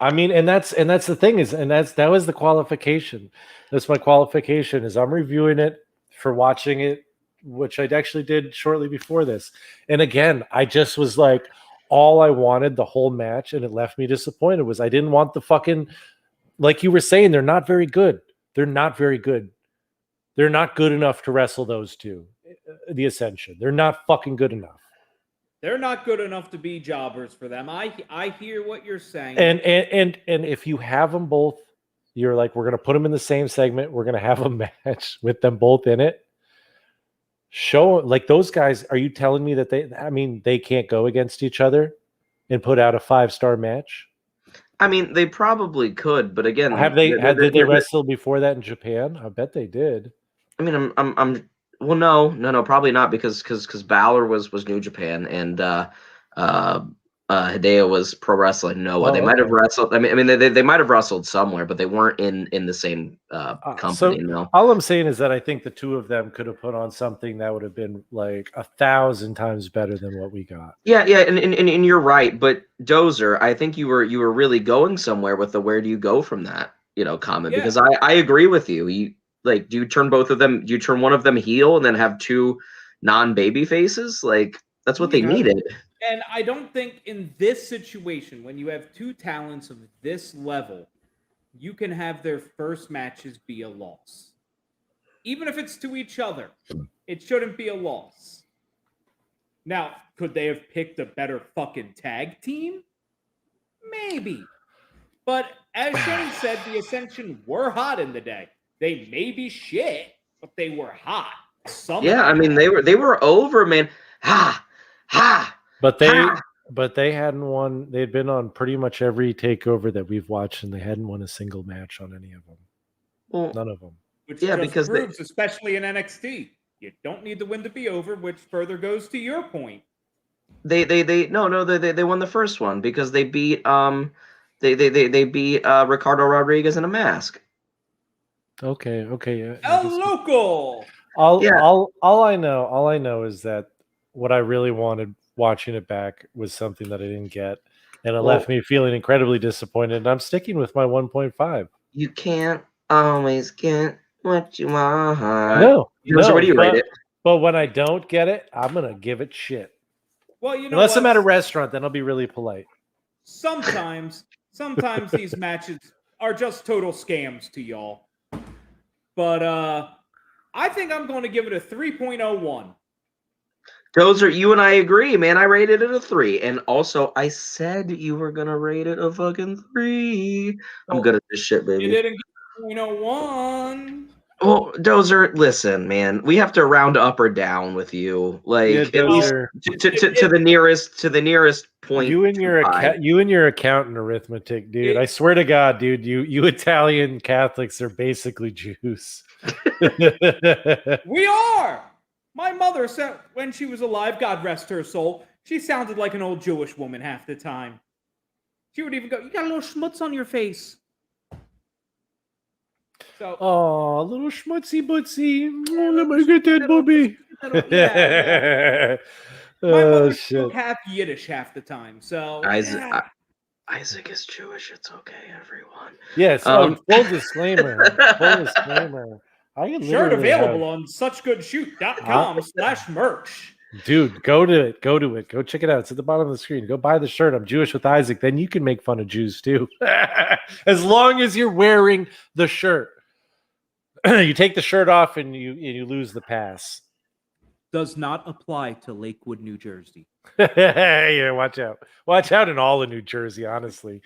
I mean, and that's the thing that was the qualification. That's my qualification, is I'm reviewing it for watching it, which I actually did shortly before this. And again, I just was like, all I wanted the whole match, and it left me disappointed, was I didn't want the fucking, like you were saying, they're not very good. They're not very good. They're not good enough to wrestle those two, the Ascension. They're not fucking good enough. They're not good enough to be jobbers for them. I hear what you're saying. And if you have them both, you're like, we're going to put them in the same segment. We're going to have a match with them both in it. Show, like, those guys, are you telling me that they can't go against each other and put out a 5-star match? I mean, they probably could, but again, did they wrestle before that in Japan? I bet they did. I mean, well, no, probably not, because Balor was New Japan and Hideo was Pro Wrestling Noah. They might have wrestled. I mean, they might have wrestled somewhere, but they weren't in the same company. So no. All I'm saying is that I think the two of them could have put on something that would have been like 1,000 times better than what we got. Yeah, and you're right, but Dozer, I think you were really going somewhere with the where do you go from that? comment Yeah. because I agree with you. Do you turn both of them? Do you turn one of them heel and then have two non-baby faces? Like that's what they needed. And I don't think in this situation, when you have two talents of this level, you can have their first matches be a loss. Even if it's to each other, it shouldn't be a loss. Now, could they have picked a better fucking tag team? Maybe. But as Shane said, the Ascension were hot in the day. They may be shit, but they were hot. Yeah, I mean they were over, man. Ha ha. But they hadn't won. They'd been on pretty much every takeover that we've watched, and they hadn't won a single match on any of them. Well, none of them. Which just proves, especially in NXT, you don't need the win to be over, which further goes to your point. They won the first one because they beat they beat Ricardo Rodriguez in a mask. Okay. El Local. All I know is that what I really wanted watching it back was something that I didn't get, and it left me feeling incredibly disappointed. And I'm sticking with my 1.5. You can't always get what you want. No. What do you rate it? But when I don't get it, I'm gonna give it shit. Well, unless I'm at a restaurant, then I'll be really polite. Sometimes these matches are just total scams to y'all. But I think I'm going to give it a 3.01. Dozer, you and I agree, man. I rated it a 3. And also, I said you were going to rate it a fucking 3. I'm good at this shit, baby. You didn't get 3.01. Well, Dozer, listen, man. We have to round up or down with you. Like, at least to the nearest point. You and your accountant arithmetic, dude. I swear to God, dude, you Italian Catholics are basically Jews. We are. My mother said when she was alive, God rest her soul, she sounded like an old Jewish woman half the time. She would even go, "You got a little schmutz on your face." So, oh, a little schmutzy bootsy. Oh, let me get that, Bobby. Yeah. My mother spoke half Yiddish half the time. So Isaac is Jewish. It's okay, everyone. Yes. Full disclaimer. Shirt available on suchgoodshoot.com/merch. Dude, go to it. Go check it out. It's at the bottom of the screen. Go buy the shirt. I'm Jewish with Isaac. Then you can make fun of Jews too. As long as you're wearing the shirt. You take the shirt off and you lose the pass. Does not apply to Lakewood, New Jersey. Yeah, watch out. Watch out in all of New Jersey, honestly.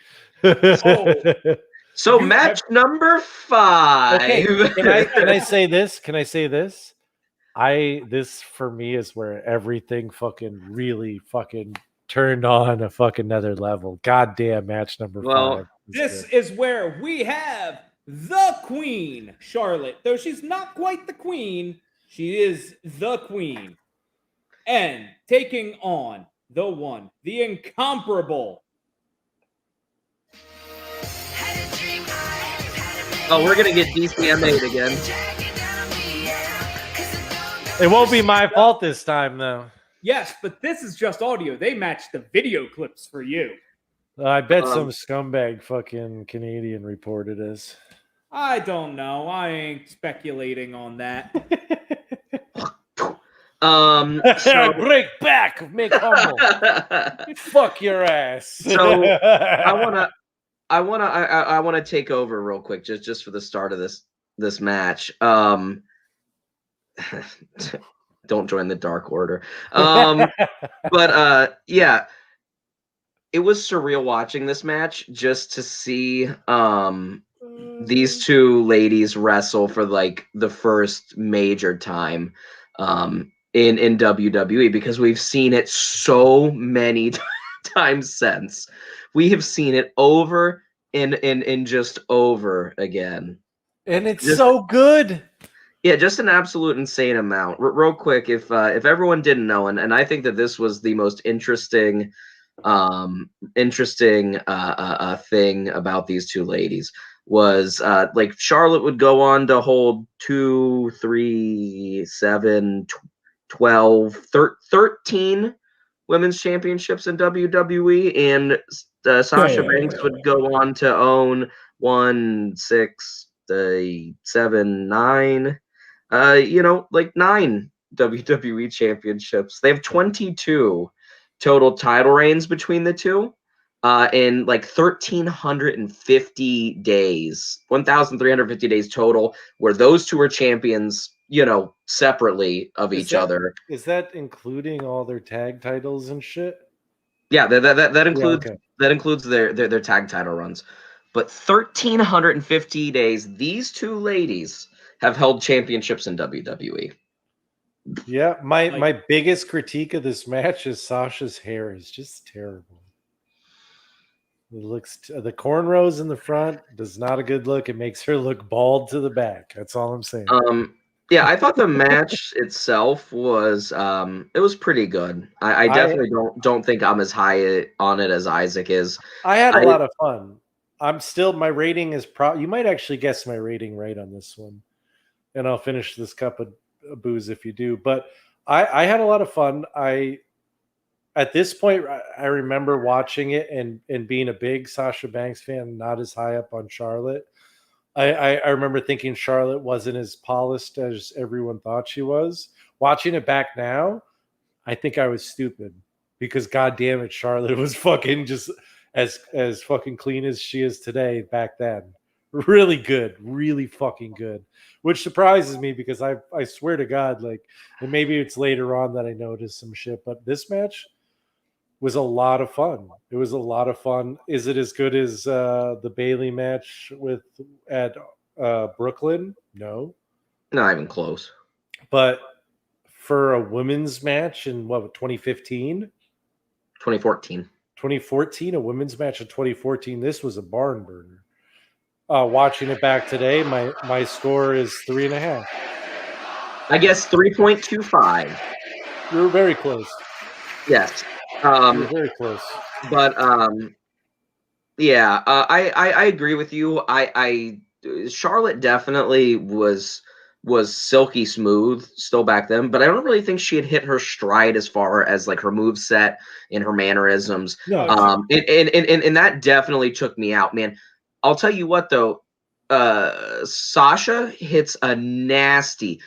So match number 5. Okay. Can I say this? This for me is where everything fucking really fucking turned on a fucking another level. Goddamn match number 5. This is where we have the Queen, Charlotte. Though she's not quite the Queen, she is the Queen. And taking on the one, the incomparable. Oh, we're gonna get DCMA'd again. It won't be my fault this time, though. Yes, but this is just audio. They match the video clips for you. I bet some scumbag fucking Canadian reported us. I don't know. I ain't speculating on that. So break back, make humble. Fuck your ass. So I wanna take over real quick, just for the start of this match. Don't join the Dark Order. But yeah, it was surreal watching this match just to see these two ladies wrestle for like the first major time in WWE, because we've seen it so many times since. We have seen it over and just over again. And it's so good. Yeah, just an absolute insane amount. Real quick, if everyone didn't know, and I think that this was the most interesting thing about these two ladies was like Charlotte would go on to hold 2, 3, 7, 12, 13 women's championships in WWE, and Sasha Banks would go on to own 1, 6, 7, 9. Like 9 WWE championships. They have 22 total title reigns between the two. In like 1,350 days, 1,350 days total, where those two are champions, separately of each other. Is that including all their tag titles and shit? Yeah, that includes okay. their tag title runs. But 1,350 days, these two ladies have held championships in WWE. Yeah, my biggest critique of this match is Sasha's hair is just terrible. It looks the cornrows in the front does not a good look. It makes her look bald to the back. That's all I'm saying. Yeah, I thought the match itself was it was pretty good. I definitely don't think I'm as high on it as Isaac is. I had a lot of fun. My rating is you might actually guess my rating right on this one. And I'll finish this cup of booze if you do. But I had a lot of fun. At this point, I remember watching it and being a big Sasha Banks fan, not as high up on Charlotte. I remember thinking Charlotte wasn't as polished as everyone thought she was. Watching it back now, I think I was stupid because God damn it, Charlotte was fucking just as fucking clean as she is today back then. Really good, really fucking good. Which surprises me because I swear to God, like, and maybe it's later on that I noticed some shit, but this match was a lot of fun. It was a lot of fun. Is it as good as the Bailey match at Brooklyn? No, not even close. But for a women's match in 2015? 2014. 2014, a women's match in 2014. This was a barn burner. Watching it back today, my score is 3.5. I guess 3.25. You're very close. Yes. You're very close. But yeah, I agree with you. Charlotte definitely was silky smooth still back then, but I don't really think she had hit her stride as far as like her move set and her mannerisms. No. And that definitely took me out, man. I'll tell you what though, Sasha hits a nasty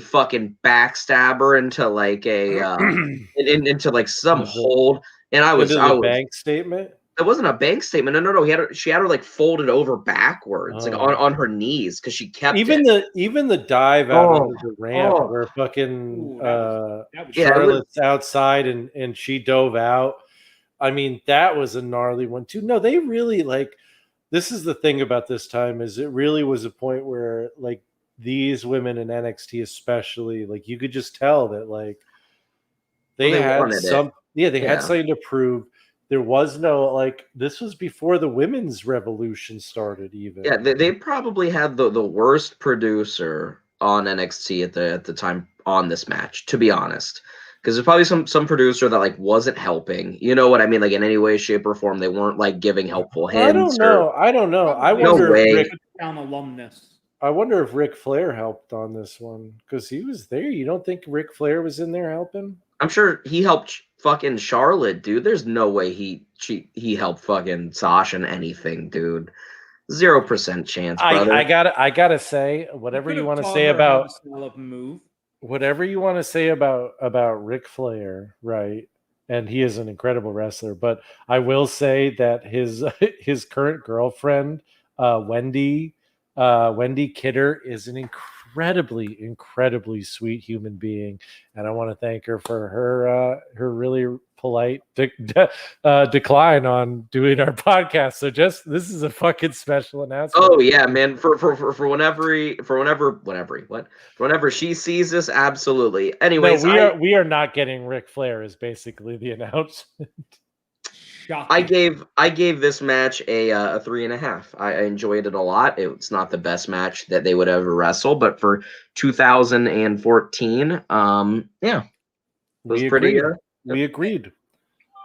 fucking backstabber into like into like some hold, and I was bank statement. It wasn't a bank statement. No. She had her like folded over backwards, like on her knees, because she kept even the dive out onto the ramp where fucking Charlotte's outside and she dove out. I mean, that was a gnarly one too. No, they really like. This is the thing about this time is it really was a point where like these women in NXT especially, like you could just tell that like they had some had something to prove. There was no like this was before the women's revolution started even. Yeah, they probably had the worst producer on NXT at the time on this match, to be honest. Because there's probably some producer that like wasn't helping. You know what I mean? Like in any way, shape, or form, they weren't like giving helpful hints. I don't know. I wonder if alumnus. I wonder if Ric Flair helped on this one because he was there. You don't think Ric Flair was in there helping? I'm sure he helped fucking Charlotte, dude. There's no way he helped fucking Sasha in anything, dude. 0% chance, brother. I gotta say, whatever you want to say about whatever you want to say about Ric Flair, right? And he is an incredible wrestler, but I will say that his current girlfriend, Wendy Kidder, is an incredibly sweet human being, and I want to thank her for her really polite decline on doing our podcast. So this is a fucking special announcement. Oh yeah, man. For whenever she sees this, absolutely. Anyways, we are not getting Ric Flair is basically the announcement. I gave this match a 3.5. I enjoyed it a lot. It's not the best match that they would ever wrestle, but for 2014, yeah, it was pretty. We agreed.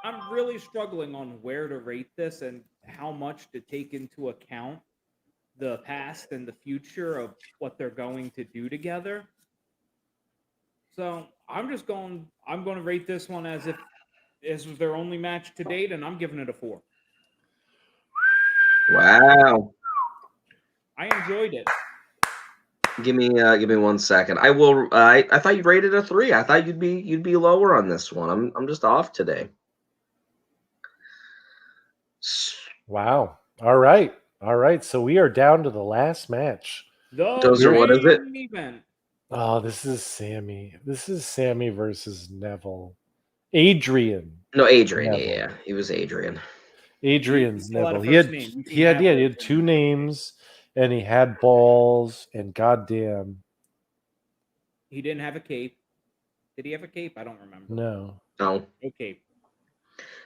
I'm really struggling on where to rate this and how much to take into account the past and the future of what they're going to do together. So I'm going to rate this one as if this was their only match to date, and I'm giving it a 4. Wow. I enjoyed it. Give me 1 second. I will. I thought you rated a 3. I thought you'd be lower on this one. I'm just off today. Wow. All right. So we are down to the last match. Those are, what is it? main event. Oh, this is Sammy. This is Sammy versus Neville. Adrian. No, Adrian. Neville. Yeah, he was Adrian. Adrian's Still had a Neville. He first had name. he had 2 names, and he had balls, and goddamn. He didn't have a cape. Did he have a cape? I don't remember. No. No. No cape.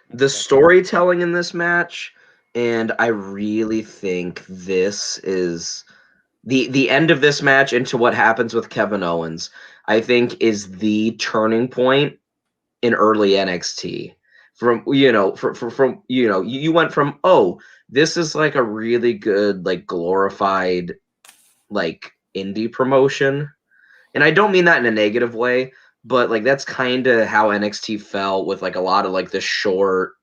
The storytelling in this match, and I really think this is the end of this match into what happens with Kevin Owens, I think, is the turning point in early NXT. From you went from, oh, this is like a really good, like, glorified, like, indie promotion, and I don't mean that in a negative way, but like that's kind of how NXT felt with like a lot of like the short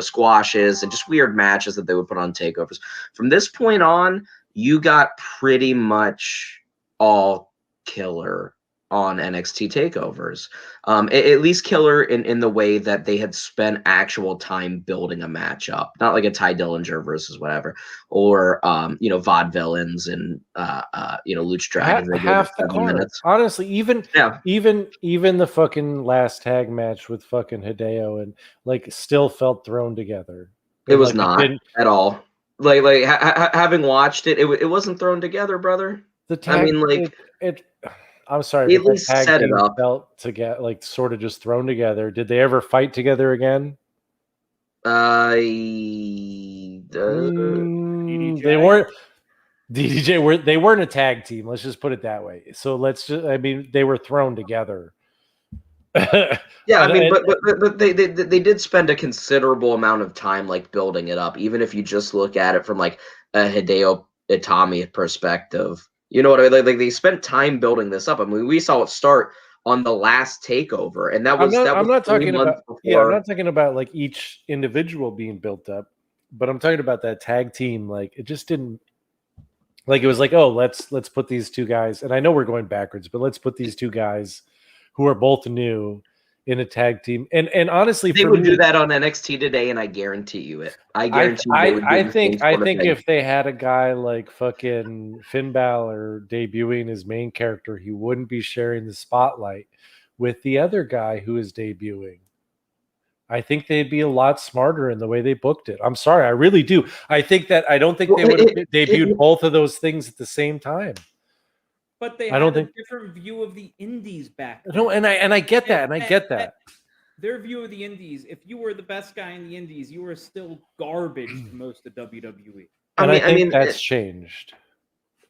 squashes and just weird matches that they would put on takeovers. From this point on, you got pretty much all killer on NXT takeovers. At least killer in the way that they had spent actual time building a matchup, not like a Ty Dillinger versus whatever, or vaudevillains and Lucha Dragons. They go Half the 7 card. minutes. Honestly, even the fucking last tag match with fucking Hideo and like still felt thrown together. It was like, not at all. Like having watched it, it wasn't thrown together, brother. The tag, I mean, like it I'm sorry, at but the least tag set it team up. felt to get like sort of just thrown together. Did they ever fight together again? DDJ? They weren't. DDJ they weren't a tag team. Let's just put it that way. So they were thrown together. Yeah, I mean, but they did spend a considerable amount of time like building it up, even if you just look at it from like a Hideo Itami perspective. You know what I mean? Like they spent time building this up. I mean, we saw it start on the last takeover, and that was I'm not 3 talking months about before. I'm not talking about like each individual being built up, but I'm talking about that tag team. Like it just didn't. Like it was like, oh, let's put these 2 guys, and I know we're going backwards, but let's put these 2 guys who are both new in a tag team. And honestly, they would do that on NXT today, and I guarantee you it. I guarantee they would do I the think same sort of thing. if they had a guy like fucking Finn Balor debuting his main character, he wouldn't be sharing the spotlight with the other guy who is debuting. I think they'd be a lot smarter in the way they booked it. I'm sorry, I really do. I don't think they would have debuted both of those things at the same time. But they had a different view of the indies back then. No, and I get that. Their view of the indies, if you were the best guy in the indies, you were still garbage to most of WWE. And I think that's changed.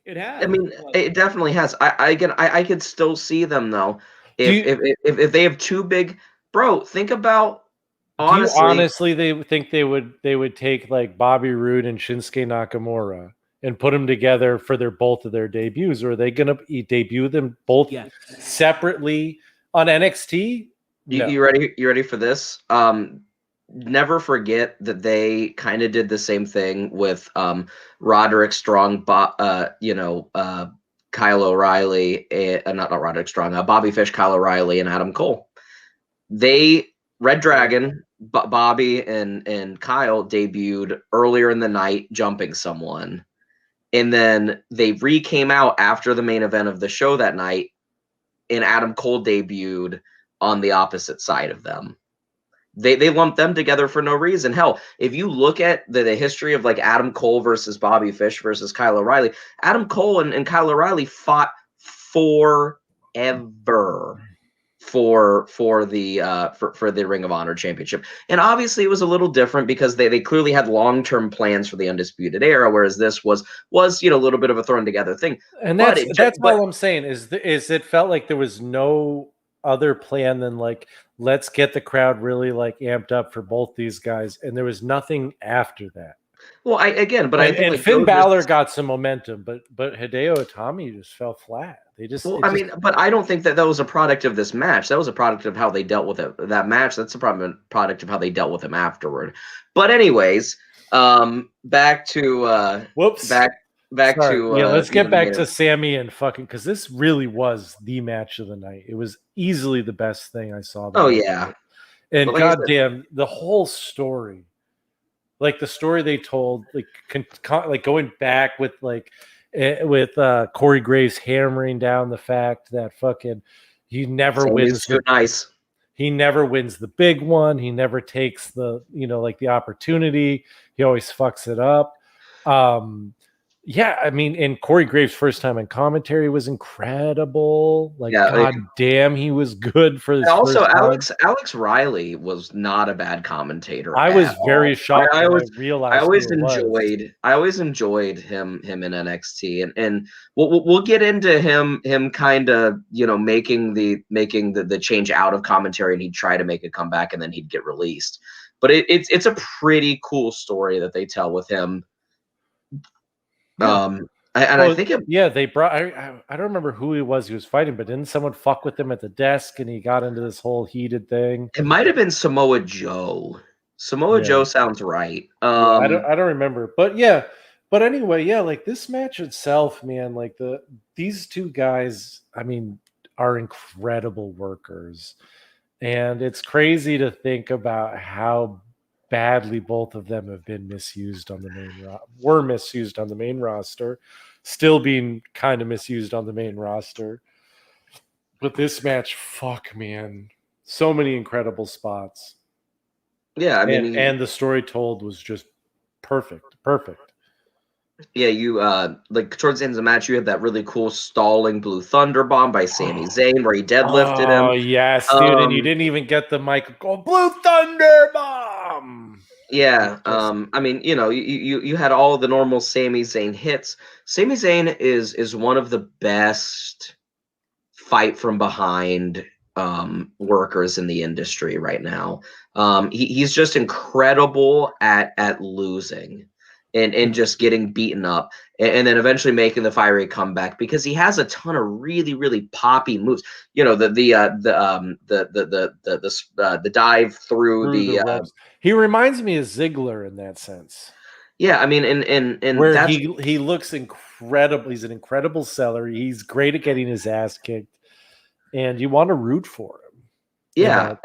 It has. I mean, it definitely has. I could still see them though. If they have 2 big, bro, think about. Honestly, do you honestly think they would take like Bobby Roode and Shinsuke Nakamura and put them together for both of their debuts, or are they going to debut them both separately on NXT? No. You ready for this? Never forget that they kind of did the same thing with Roderick Strong, Kyle O'Reilly, not Roderick Strong, Bobby Fish, Kyle O'Reilly, and Adam Cole. Red Dragon, Bobby and Kyle debuted earlier in the night jumping someone. And then they came out after the main event of the show that night, and Adam Cole debuted on the opposite side of them. They lumped them together for no reason. Hell, if you look at the history of like Adam Cole versus Bobby Fish versus Kyle O'Reilly, Adam Cole and Kyle O'Reilly fought forever for the Ring of Honor Championship. And obviously it was a little different because they clearly had long-term plans for the Undisputed Era, whereas this was a little bit of a thrown together thing. And that's all I'm saying is it felt like there was no other plan than like, let's get the crowd really like amped up for both these guys. And there was nothing after that. Well, I think like Finn Balor got some momentum, but Hideo Itami just fell flat. But I don't think that was a product of this match. That was a product of how they dealt with it. That match, that's a product of how they dealt with him afterward. But anyways, Back to Whoops. back Sorry. to Yeah, let's get back main to event. Sammy and fucking, because this really was the match of the night. It was easily the best thing I saw. Oh night. yeah, And but like I said, goddamn, the whole story, like the story they told, like like going back with Corey Graves hammering down the fact that fucking he never Sammy's wins too nice. he never wins the big one. He never takes the, like the opportunity. He always fucks it up. Yeah, I mean, and Corey Graves' first time in commentary was incredible. Like, Yeah, god damn, he was good for his and also, first time. Alex Riley was not a bad commentator. I was very all. shocked I when always, I realized who it was. I always enjoyed him in NXT, and we'll get into him kind of making the change out of commentary, and he'd try to make a comeback, and then he'd get released. But it's a pretty cool story that they tell with him. Yeah. I think they brought. I don't remember who he was fighting, but didn't someone fuck with him at the desk and he got into this whole heated thing? it might have been Samoa Joe. Samoa Joe sounds right. I don't remember, but yeah. But anyway, yeah, like this match itself, man, like these two guys, I mean, are incredible workers, and it's crazy to think about how badly both of them have been misused on the main roster, still being kind of misused on the main roster. But this match, fuck, man, so many incredible spots. Yeah, I mean, and the story told was just perfect. Yeah, you like towards the end of the match, you had that really cool stalling Blue Thunder Bomb by Sami Zayn where he deadlifted him. Oh yes, dude, and you didn't even get the mic go Blue Thunder Bomb. Yeah, I mean, you had all the normal Sami Zayn hits. Sami Zayn is one of the best fight from behind workers in the industry right now. He's just incredible at losing and just getting beaten up and then eventually making the fiery comeback because he has a ton of really, really poppy moves. The dive through the ropes. He reminds me of Ziggler in that sense. Yeah, I mean, and where that's, he looks incredible. He's an incredible seller. He's great at getting his ass kicked, and you want to root for him. Yeah,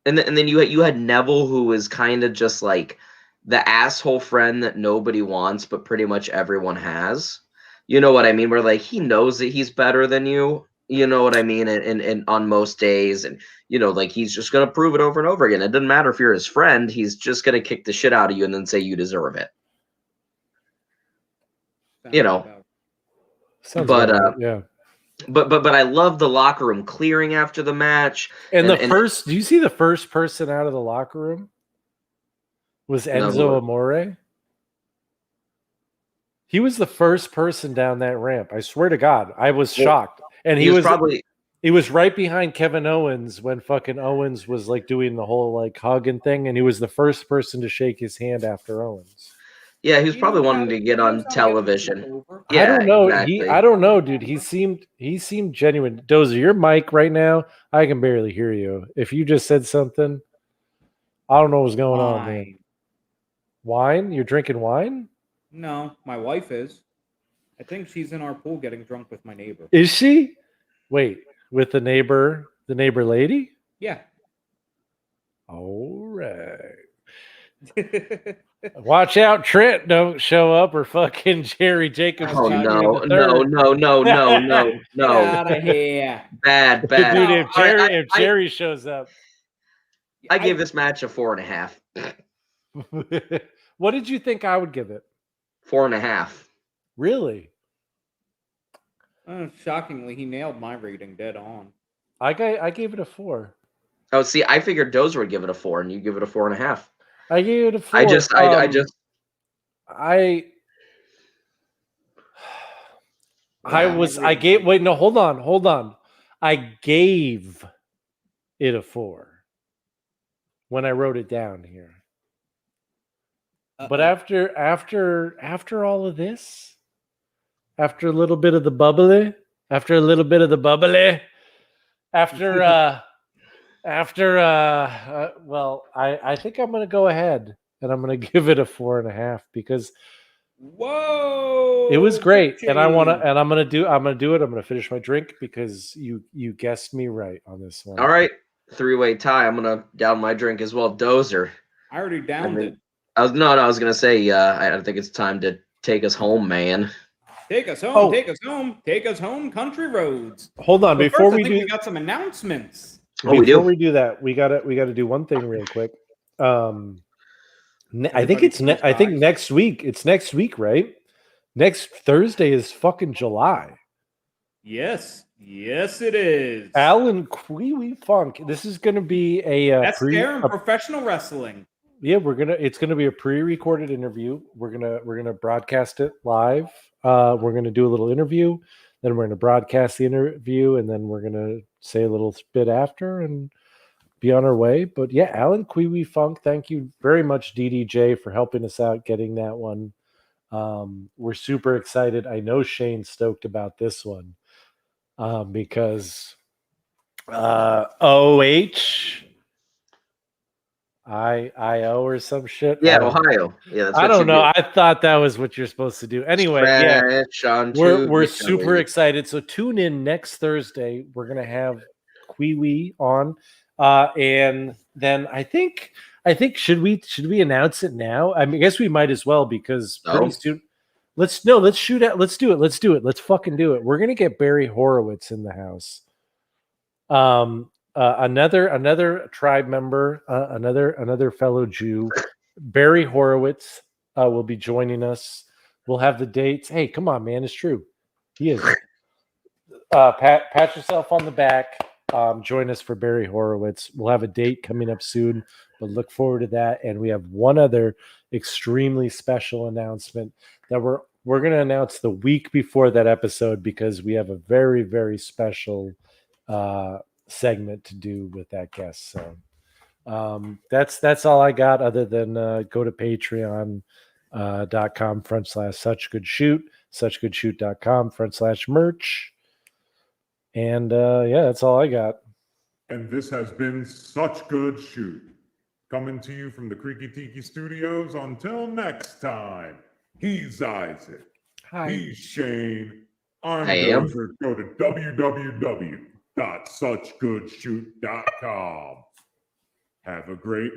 and then you had Neville, who was kind of just like the asshole friend that nobody wants, but pretty much everyone has. You know what I mean? Where like he knows that he's better than you. You know what I mean? And on most days, and like he's just gonna prove it over and over again. It doesn't matter if you're his friend; he's just gonna kick the shit out of you and then say you deserve it. But yeah. But I love the locker room clearing after the match. And do you see the first person out of the locker room was Enzo Amore? He was the first person down that ramp. I swear to God, I was shocked. And he was right behind Kevin Owens when fucking Owens was like doing the whole like hugging thing, and he was the first person to shake his hand after Owens. Yeah, he was probably wanting to get on television. Yeah, I don't know. Exactly. I don't know, dude. He seemed genuine. Dozer, your mic right now, I can barely hear you. If you just said something, I don't know what's going on, man. Wine? You're drinking wine? No, my wife is. I think she's in our pool getting drunk with my neighbor. Is she? Wait, with the neighbor lady? Yeah. All right. Watch out, Trent don't show up or fucking Jerry Jacobs. Oh, Jr. no. Get out of here. Bad. Dude, if Jerry shows up. I gave this match a 4.5. What did you think I would give it? 4.5. Really? Shockingly, he nailed my rating dead on. I gave it a 4. Oh, see, I figured Dozer would give it a 4, and you give it a 4.5. I gave it a 4. Hold on. I gave it a 4 when I wrote it down here. But after all of this, after a little bit of the bubbly, well, I think I'm going to go ahead and I'm gonna give it a 4.5 because Whoa! it was great. Big And I'm change. gonna do it. I'm gonna finish my drink because you guessed me right on this one. All right, 3-way tie. I'm gonna down my drink as well. Dozer. I already downed it. I was gonna say. I think it's time to take us home, man. Take us home. Oh. Take us home. Take us home. Country roads. Hold on, But before first, we I think do we got some announcements. Oh, we before do. we do that, we gotta do one thing real quick. I think Everybody it's close I think eyes. next week. It's next week, right? Next Thursday is fucking July. Yes, it is. Alan Kwee Funk. This is going to be That's scare in professional wrestling. Yeah, it's gonna be a pre-recorded interview. We're gonna broadcast it live. We're gonna do a little interview, then we're gonna broadcast the interview, and then we're gonna say a little bit after and be on our way. But yeah, Alan Kwee Funk, thank you very much, DDJ, for helping us out getting that one. We're super excited. I know Shane's stoked about this one because OH. IO or some shit. Yeah, Ohio. Yeah, that's what I don't you know. do. I thought that was what you're supposed to do. Anyway, yeah, Stretch on we're to super Italy. excited. So tune in next Thursday. We're gonna have Kwee on, and then I think should we announce it now? I mean, I guess we might as well because pretty No. soon. Let's shoot at. Let's do it. Let's fucking do it. We're gonna get Barry Horowitz in the house. Another tribe member, another fellow Jew, Barry Horowitz, will be joining us. We'll have the dates. Hey, come on, man, it's true. He is. Pat yourself on the back. Join us for Barry Horowitz. We'll have a date coming up soon, but look forward to that. And we have one other extremely special announcement that we're going to announce the week before that episode because we have a very, very special segment to do with that guest. So that's all I got other than go to patreon.com/suchgoodshoot.com/merch. And yeah, that's all I got. And this has been Such Good Shoot. Coming to you from the Creaky Tiki Studios. Until next time, he's Isaac. Hi. He's Shane. I'm I am. Dozer. Go to www.suchgoodshoot.com. Have a great